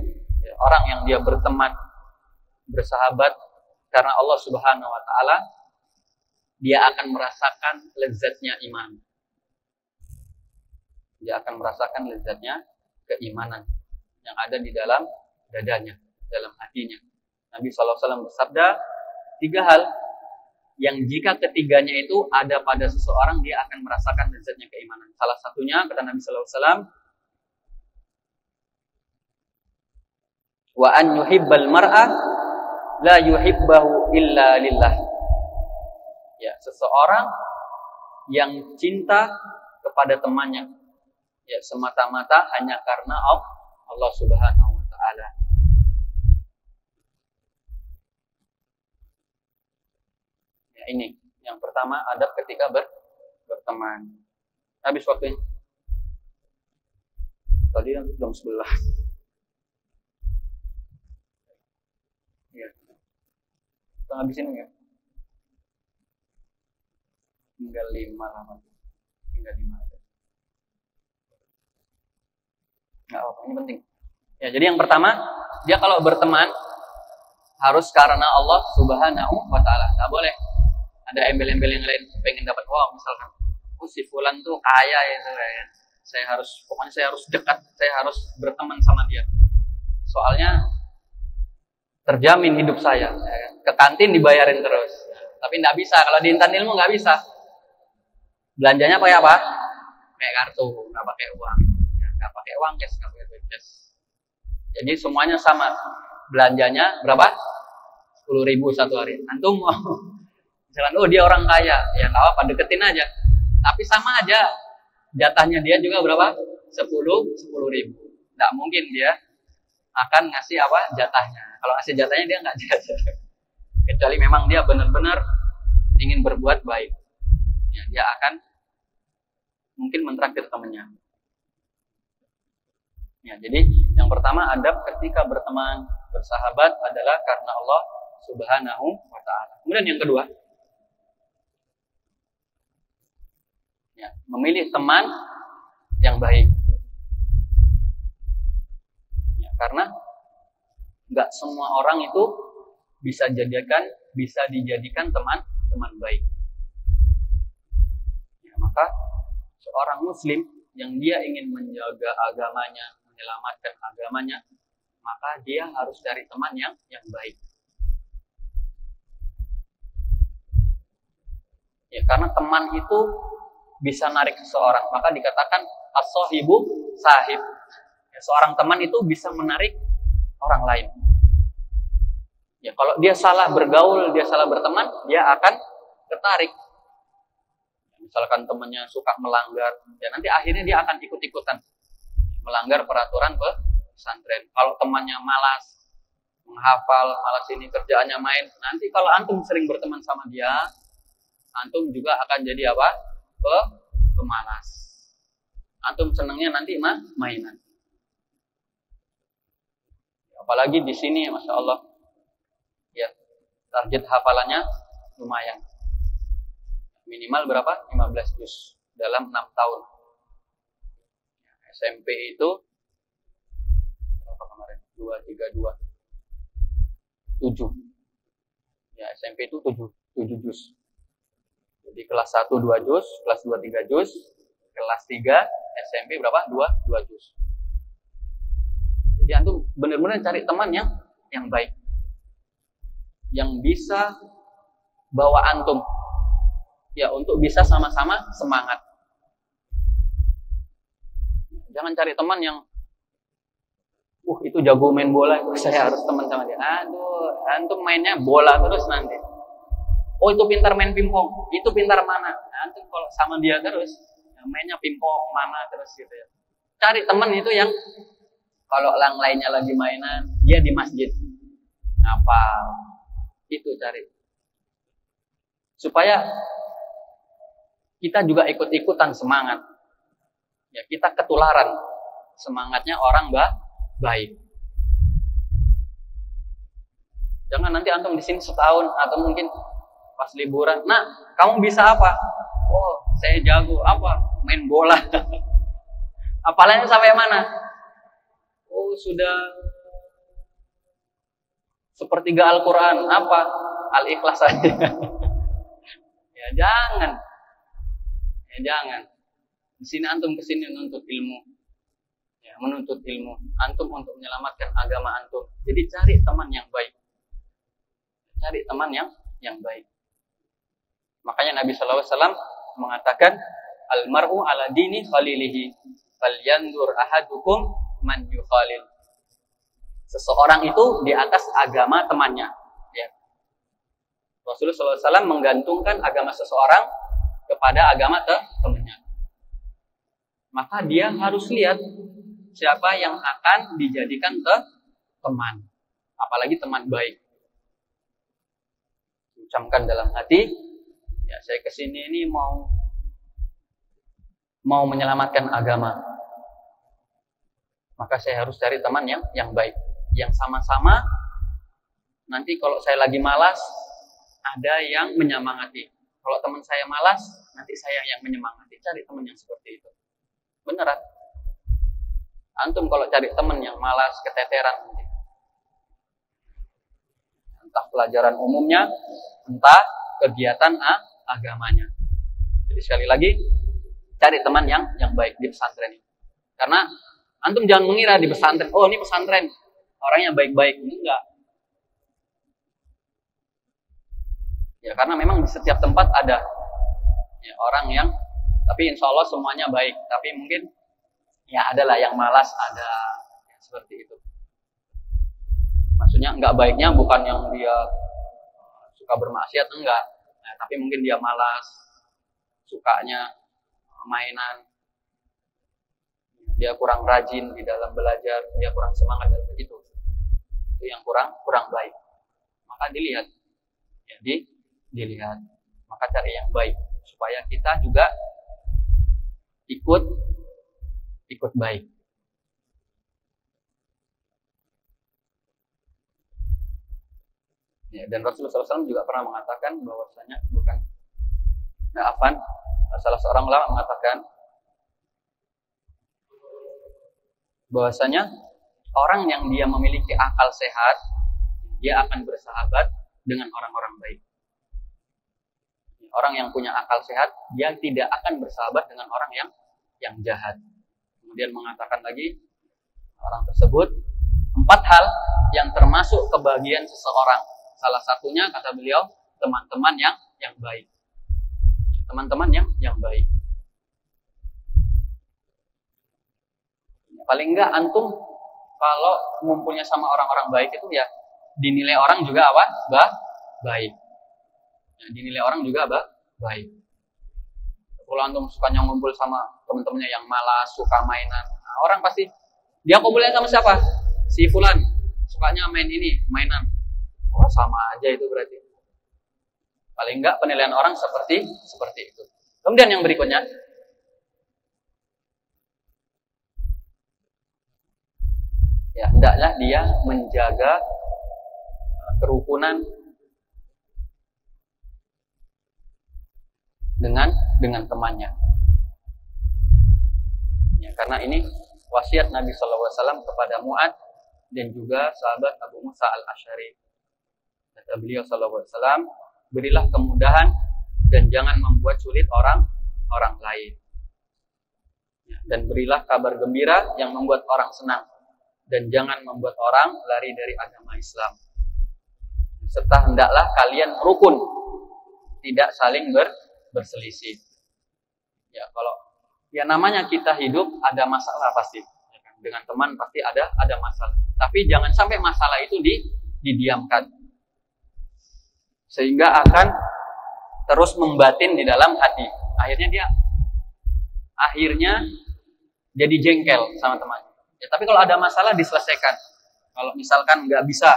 orang yang dia berteman, bersahabat karena Allah Subhanahu wa Ta'ala, dia akan merasakan lezatnya iman. Dia akan merasakan lezatnya keimanan yang ada di dalam dadanya, dalam hatinya. Nabi SAW bersabda, 3 hal yang jika ketiganya itu ada pada seseorang, dia akan merasakan lezatnya keimanan. Salah satunya, kata Nabi SAW, wa an yuhibbal mar'a la yuhibbahu illa lillah. Ya, seseorang yang cinta kepada temannya, ya, semata-mata hanya karena Allah Subhanahu wa Ta'ala. Ya, ini yang pertama, adab ketika berteman. Habis waktunya. Tadi jam 11. Ya. Kita habisin ya. Tinggal 5 lah. Tinggal 5 aja. Nggak apa-apa, ini penting. Ya, jadi yang pertama, dia kalau berteman harus karena Allah Subhanahu wa Ta'ala. Nggak boleh ada embel-embel yang lain pengen dapat misalkan, si fulan tuh kaya ya, pokoknya saya harus dekat, saya harus berteman sama dia. Soalnya terjamin hidup saya. Ke kantin dibayarin terus. Tapi nggak bisa, kalau di Intan Ilmu nggak bisa. Belanjanya pakai apa? Pakai kartu, nggak pakai uang. Nggak pakai uang cash, nggak pakai duit cash. Jadi semuanya sama. Belanjanya berapa? 10.000 satu hari. Antum mau misalkan, dia orang kaya, ya nggak apa-apa, deketin aja. Tapi sama aja, jatahnya dia juga berapa? 10.000. Nggak mungkin dia akan ngasih apa? Jatahnya. Kalau ngasih jatahnya dia nggak jatah. Kecuali memang dia benar-benar ingin berbuat baik. Ya, dia akan mungkin mentraktir temannya. Ya, jadi yang pertama, adab ketika berteman, bersahabat adalah karena Allah Subhanahu wa Ta'ala. Kemudian yang kedua, ya, memilih teman yang baik. Ya, karena nggak semua orang itu bisa dijadikan teman baik. Ya, maka seorang Muslim yang dia ingin menjaga agamanya, menyelamatkan agamanya, maka dia harus cari teman yang baik. Ya, karena teman itu bisa narik seseorang, maka dikatakan as-sahibu sahib. Ya, seorang teman itu bisa menarik orang lain. Ya, kalau dia salah bergaul, dia salah berteman, dia akan tertarik. Misalkan temannya suka melanggar, ya nanti akhirnya dia akan ikut-ikutan melanggar peraturan pesantren. Kalau temannya malas menghafal, malas ini kerjaannya main, nanti kalau antum sering berteman sama dia, antum juga akan jadi apa? Pemalas. Antum senangnya nanti mainan. Apalagi di sini, masya Allah, ya target hafalannya lumayan. Minimal berapa? 15 juz dalam 6 tahun. SMP itu berapa kemarin? 7. Ya, SMP itu 7 juz. Jadi kelas 1 2 juz, kelas 2 3 juz, kelas 3 SMP berapa? 2 juz. Jadi antum benar-benar cari teman yang baik. Yang bisa bawa antum ya untuk bisa sama-sama semangat. Jangan cari teman yang itu jago main bola, saya harus teman sama dia. Aduh, antum mainnya bola terus nanti. Itu pintar main pingpong, itu pintar mana? Antum kalau sama dia terus, mainnya pingpong mana terus gitu ya. Cari teman itu yang kalau orang lainnya lagi mainan, dia di masjid ngapal. Itu cari. Supaya kita juga ikut-ikutan semangat. Ya, kita ketularan semangatnya orang baik. Jangan nanti antum di sini setahun atau mungkin pas liburan. Nah, kamu bisa apa? Saya jago apa? Main bola. Apalagi sampai mana? Sudah sepertiga Al-Quran. Apa? Al-Ikhlas saja. Ya jangan. Di sini antum kesini menuntut ilmu. Ya, menuntut ilmu. Antum untuk menyelamatkan agama antum. Jadi cari teman yang baik. Cari teman yang baik. Makanya Nabi SAW mengatakan, Al-mar'u ala dini khalilihi, falyandur ahadukum man yukhalil. Seseorang itu di atas agama temannya. Ya. Rasulullah SAW menggantungkan agama seseorang kepada agama temannya. Maka dia harus lihat siapa yang akan dijadikan teman. Apalagi teman baik. Ucapkan dalam hati, Ya, saya kesini ini mau menyelamatkan agama. Maka saya harus cari teman yang baik, yang sama-sama nanti kalau saya lagi malas ada yang menyemangati. Kalau teman saya malas, nanti saya yang menyemangati. Cari teman yang seperti itu. Beneran. Antum kalau cari teman yang malas, keteteran, entah pelajaran umumnya, entah kegiatan agamanya. Jadi sekali lagi, cari teman yang baik di pesantren ini. Karena antum jangan mengira di pesantren, oh ini pesantren, orangnya baik-baik. Enggak. Ya karena memang di setiap tempat ada ya, orang yang, tapi insya Allah semuanya baik. Tapi mungkin ya adalah yang malas, ada ya, seperti itu. Maksudnya enggak baiknya bukan yang dia suka bermaksiat, enggak. Nah, tapi mungkin dia malas, sukanya mainan, dia kurang rajin di dalam belajar, dia kurang semangat dan begitu. Itu yang kurang baik. Maka dilihat, ya, dilihat. Maka cari yang baik supaya kita juga ikut baik. Ya, dan Rasulullah SAW juga pernah mengatakan bahwasanya salah seorang ulama mengatakan bahwasanya orang yang dia memiliki akal sehat, dia akan bersahabat dengan orang-orang baik. Orang yang punya akal sehat, dia tidak akan bersahabat dengan orang yang jahat. Kemudian mengatakan lagi, orang tersebut 4 hal yang termasuk kebahagiaan seseorang. Salah satunya kata beliau, teman-teman yang baik. Teman-teman yang baik. Paling enggak antum kalau ngumpulnya sama orang-orang baik itu ya dinilai orang juga baik. Ya, dinilai orang juga baik. Kalau antum sukanya ngumpul sama teman-temannya yang malas, suka mainan, nah, orang pasti dia kumpulnya sama siapa? Si fulan, sukanya main ini, mainan. Oh, sama aja itu berarti. Paling enggak penilaian orang seperti itu. Kemudian yang berikutnya, ya hendaklah dia menjaga kerukunan dengan temannya. Ya, karena ini wasiat Nabi SAW kepada Mu'ad dan juga sahabat Abu Musa al-Asy'ari. Kata beliau SAW, berilah kemudahan dan jangan membuat sulit orang lain. Ya, dan berilah kabar gembira yang membuat orang senang. Dan jangan membuat orang lari dari agama Islam. Serta hendaklah kalian rukun, tidak saling berselisih. Ya, kalau ya namanya kita hidup ada masalah pasti. Ya kan? Dengan teman pasti ada masalah. Tapi jangan sampai masalah itu didiamkan. Sehingga akan terus membatin di dalam hati. Akhirnya jadi jengkel sama temannya. Ya, tapi kalau ada masalah diselesaikan. Kalau misalkan nggak bisa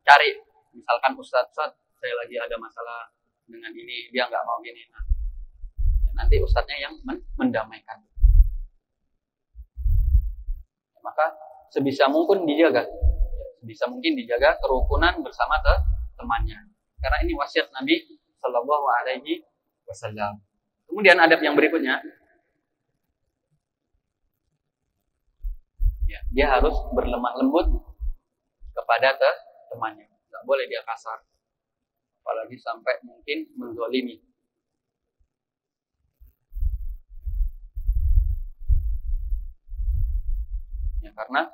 cari, misalkan Ustadz, saya lagi ada masalah dengan ini, dia nggak mau gini. Nah, ya, nanti Ustadznya yang mendamaikan. Ya, maka sebisa mungkin dijaga. Ya, sebisa mungkin dijaga kerukunan bersama temannya. Karena ini wasiat Nabi Shallallahu Alaihi Wasallam. Kemudian adab yang berikutnya, ya, dia harus berlemah lembut kepada temannya. Tidak boleh dia kasar, apalagi sampai mungkin menzalimi. Ya, karena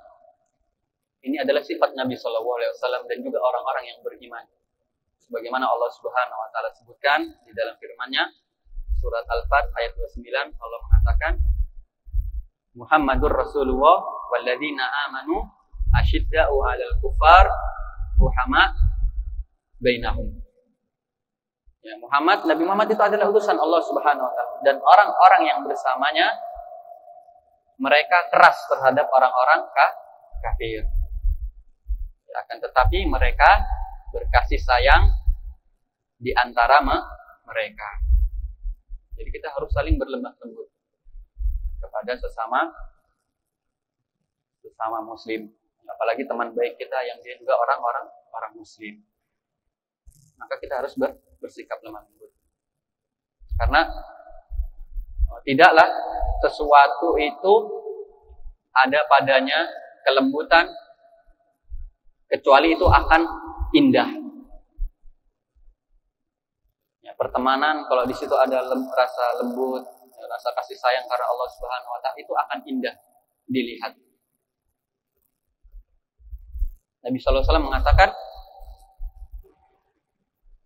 ini adalah sifat Nabi Shallallahu Alaihi Wasallam dan juga orang-orang yang beriman. Sebagaimana Allah Subhanahu Wa Taala sebutkan di dalam firman-Nya surat Al-Fat ayat 29, Allah mengatakan, Muhammadur Rasulullah walladzina amanu asyidda'u 'alal kuffar ruhama bainahum. Ya, Nabi Muhammad itu adalah utusan Allah Subhanahu wa taala dan orang-orang yang bersamanya mereka keras terhadap orang-orang kafir. Ya, akan tetapi mereka berkasih sayang di antara mereka. Jadi kita harus saling berlemah lembut kepada sesama muslim. Apalagi teman baik kita yang dia juga orang muslim. Maka kita harus bersikap lemah lembut. Karena tidaklah sesuatu itu ada padanya kelembutan kecuali itu akan indah. Ya, pertemanan kalau di situ ada rasa lembut, rasa kasih sayang karena Allah Subhanahu wa taala, itu akan indah dilihat. Nabi sallallahu alaihi wasallam mengatakan,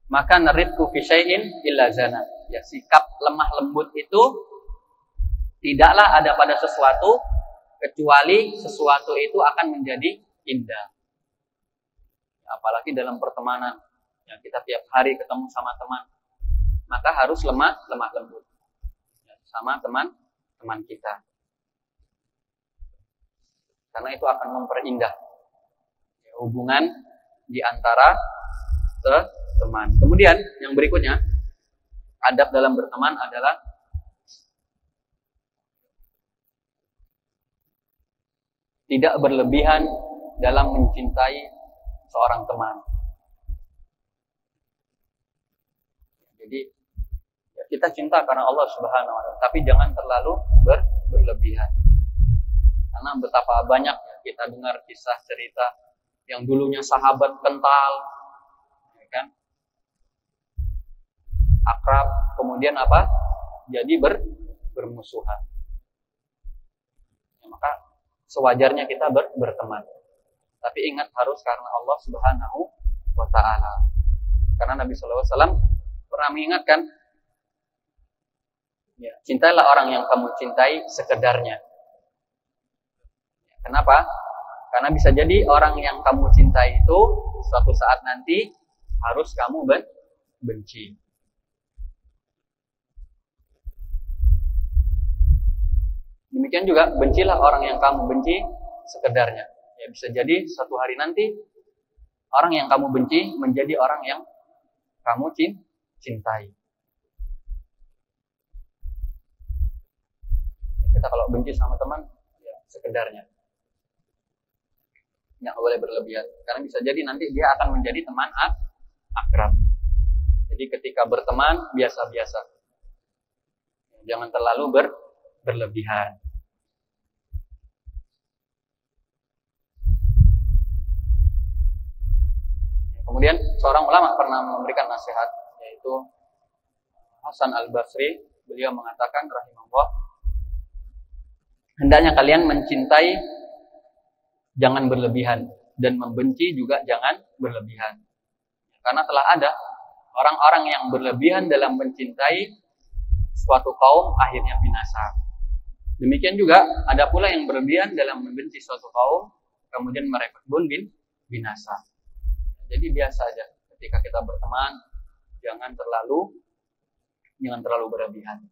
maka naridku fi syai'in illa zana. Ya, sikap lemah lembut itu tidaklah ada pada sesuatu kecuali sesuatu itu akan menjadi indah. Apalagi dalam pertemanan, yang kita tiap hari ketemu sama teman, maka harus lemah lembut sama teman kita. Karena itu akan memperindah hubungan di antara teman. Kemudian yang berikutnya, adab dalam berteman adalah tidak berlebihan dalam mencintai seorang teman. Jadi ya, kita cinta karena Allah Subhanahu wa taala, tapi jangan terlalu berlebihan. Karena betapa banyak ya, kita dengar kisah cerita yang dulunya sahabat kental, ya kan? Akrab, kemudian apa? Jadi bermusuhan. Ya, maka sewajarnya kita berteman. Tapi ingat harus karena Allah Subhanahu wa taala. Karena Nabi sallallahu alaihi wasallam pernah mengingatkan, ya, cintailah orang yang kamu cintai sekedarnya. Kenapa? Karena bisa jadi orang yang kamu cintai itu suatu saat nanti harus kamu benci. Demikian juga bencilah orang yang kamu benci sekedarnya. Ya, bisa jadi suatu hari nanti orang yang kamu benci menjadi orang yang kamu cintai. Kita kalau benci sama teman, ya sekedarnya. Nggak boleh berlebihan. Karena bisa jadi nanti dia akan menjadi teman akrab. Jadi ketika berteman, biasa-biasa. Jangan terlalu berlebihan. Kemudian seorang ulama pernah memberikan nasihat, yaitu Hasan Al-Basri. Beliau mengatakan rahimahullah, hendaknya kalian mencintai jangan berlebihan, dan membenci juga jangan berlebihan. Karena telah ada orang-orang yang berlebihan dalam mencintai suatu kaum, akhirnya binasa. Demikian juga ada pula yang berlebihan dalam membenci suatu kaum, kemudian mereka pun binasa. Jadi biasa aja ketika kita berteman, jangan terlalu berlebihan.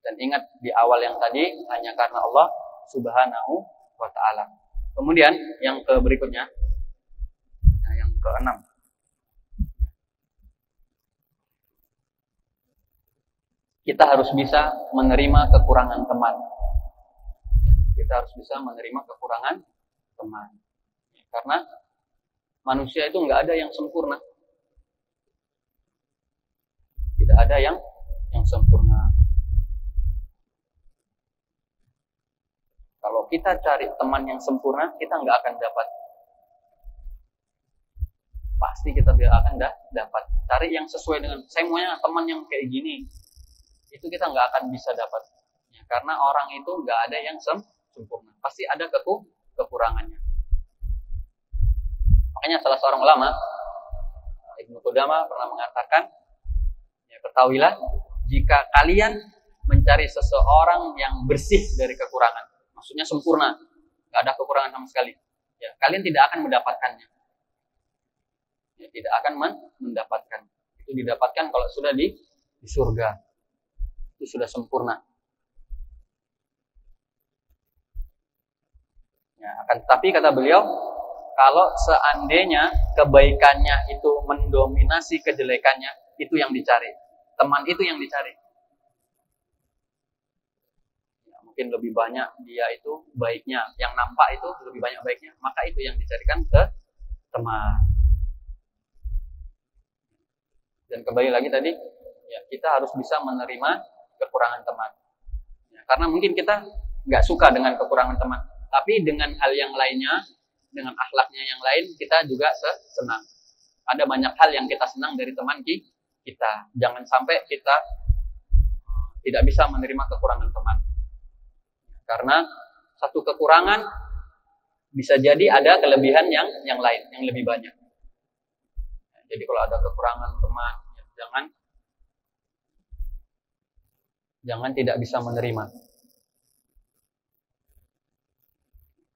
Dan ingat di awal yang tadi, hanya karena Allah Subhanahu wa ta'ala. Kemudian yang berikutnya, yang ke-6. Kita harus bisa menerima kekurangan teman. Kita harus bisa menerima kekurangan teman. Karena manusia itu nggak ada yang sempurna. Tidak ada yang sempurna. Kalau kita cari teman yang sempurna, kita nggak akan dapat. Pasti kita tidak akan dapat. Cari yang sesuai dengan, saya maunya teman yang kayak gini. Itu kita nggak akan bisa dapat. Ya, karena orang itu nggak ada yang sempurna. Pasti ada kekurangannya. Makanya salah seorang ulama, Ibnu Qudamah, pernah mengatakan, ya, ketahuilah, jika kalian mencari seseorang yang bersih dari kekurangan, maksudnya sempurna, nggak ada kekurangan sama sekali, ya, kalian tidak akan mendapatkannya. Ya, tidak akan mendapatkan. Itu didapatkan kalau sudah di surga. Itu sudah sempurna. Ya, tapi kata beliau, kalau seandainya kebaikannya itu mendominasi kejelekannya, itu yang dicari. teman itu yang dicari. Ya, mungkin lebih banyak dia itu baiknya, yang nampak itu lebih banyak baiknya, maka itu yang dicarikan ke teman. Dan kembali lagi tadi, ya kita harus bisa menerima kekurangan teman. Ya, karena mungkin kita nggak suka dengan kekurangan teman, tapi dengan hal yang lainnya, dengan akhlaknya yang lain, kita juga senang. Ada banyak hal yang kita senang dari teman kita. Jangan sampai kita tidak bisa menerima kekurangan teman. Karena satu kekurangan bisa jadi ada kelebihan yang lain, yang lebih banyak. Jadi kalau ada kekurangan teman, ya jangan tidak bisa menerima.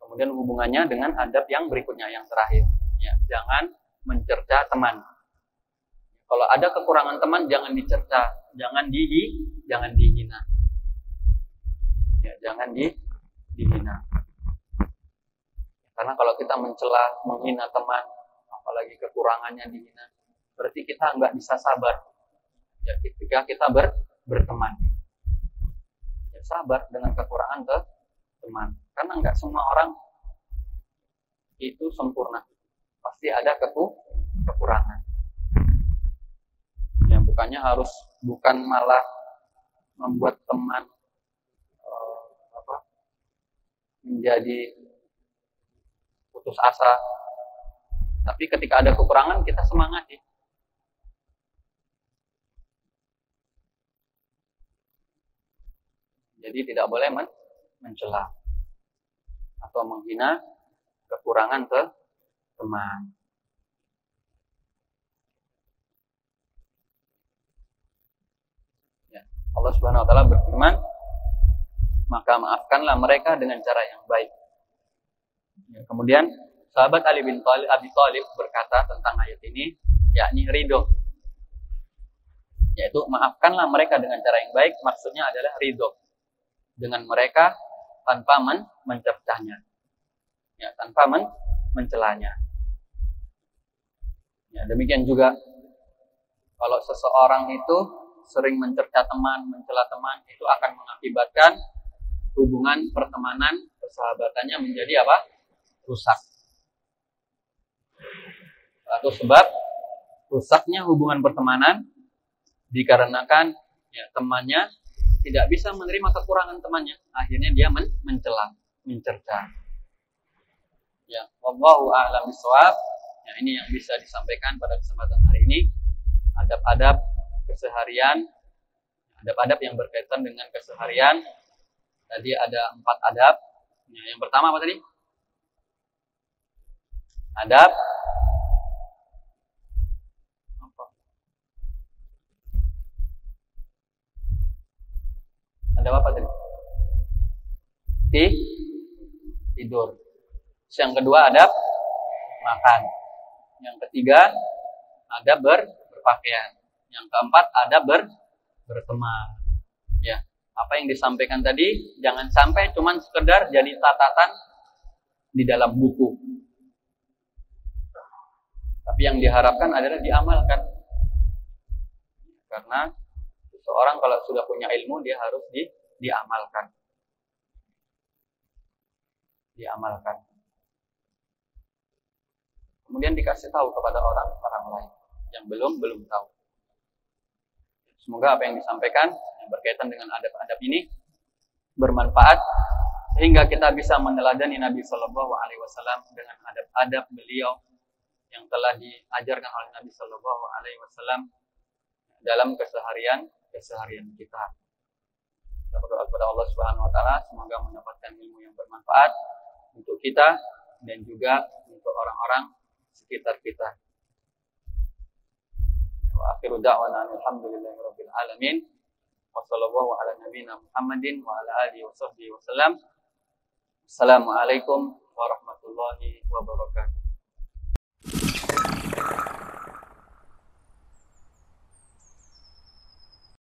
Kemudian hubungannya dengan adab yang berikutnya, yang terakhir. Ya, jangan mencerca teman. Kalau ada kekurangan teman, jangan dicerca, jangan dihina. Ya, jangan dihina. Karena kalau kita mencela, menghina teman, apalagi kekurangannya dihina, berarti kita nggak bisa sabar. Ya, ketika kita berteman, ya, sabar dengan kekurangan teman. Karena nggak semua orang itu sempurna, pasti ada kekurangan. Ya, bukan malah membuat teman menjadi putus asa. Tapi ketika ada kekurangan, kita semangati. Jadi tidak boleh mencela atau menghina kekurangan ke teman. Ya, Allah Subhanahu wa taala berfirman, maka maafkanlah mereka dengan cara yang baik. Ya, kemudian sahabat Ali bin Abi Thalib berkata tentang ayat ini, yakni ridho. Yaitu maafkanlah mereka dengan cara yang baik, maksudnya adalah ridho dengan mereka tanpa mencercahnya. Ya, tanpa mencelanya. Ya, demikian juga kalau seseorang itu sering mencerca teman, mencela teman, itu akan mengakibatkan hubungan pertemanan, persahabatannya menjadi apa? Rusak. Atau sebab rusaknya hubungan pertemanan dikarenakan ya, temannya tidak bisa menerima kekurangan temannya, akhirnya dia mencela, mencerca. Ya, wallahu a'lam bishawab. Ya, ini yang bisa disampaikan pada kesempatan hari ini. Adab-adab keseharian, adab-adab yang berkaitan dengan keseharian. Tadi ada 4 adab. Ya, yang pertama apa tadi? Adab apa? Adab apa tadi? Tidur. Yang kedua adab makan. Yang ketiga adab berpakaian. Yang keempat adab berteman. Ya, apa yang disampaikan tadi jangan sampai cuman sekedar jadi catatan di dalam buku. Tapi yang diharapkan adalah diamalkan. Karena seseorang kalau sudah punya ilmu dia harus diamalkan. Diamalkan. Kemudian dikasih tahu kepada orang lain yang belum tahu. Semoga apa yang disampaikan yang berkaitan dengan adab-adab ini bermanfaat sehingga kita bisa meneladani Nabi Shallallahu Alaihi Wasallam dengan adab-adab beliau yang telah diajarkan oleh Nabi Shallallahu Alaihi Wasallam dalam keseharian kita. Kita berdoa kepada Allah Subhanahu Wa Taala semoga mendapatkan ilmu yang bermanfaat untuk kita dan juga untuk orang-orang sekitar kita. Wa akhiru da'wana alhamdulillahirabbil alamin. Wa sallallahu ala nabiyyina Muhammadin wa ala alihi wa sahbihi wasallam. Assalamualaikum warahmatullahi wabarakatuh.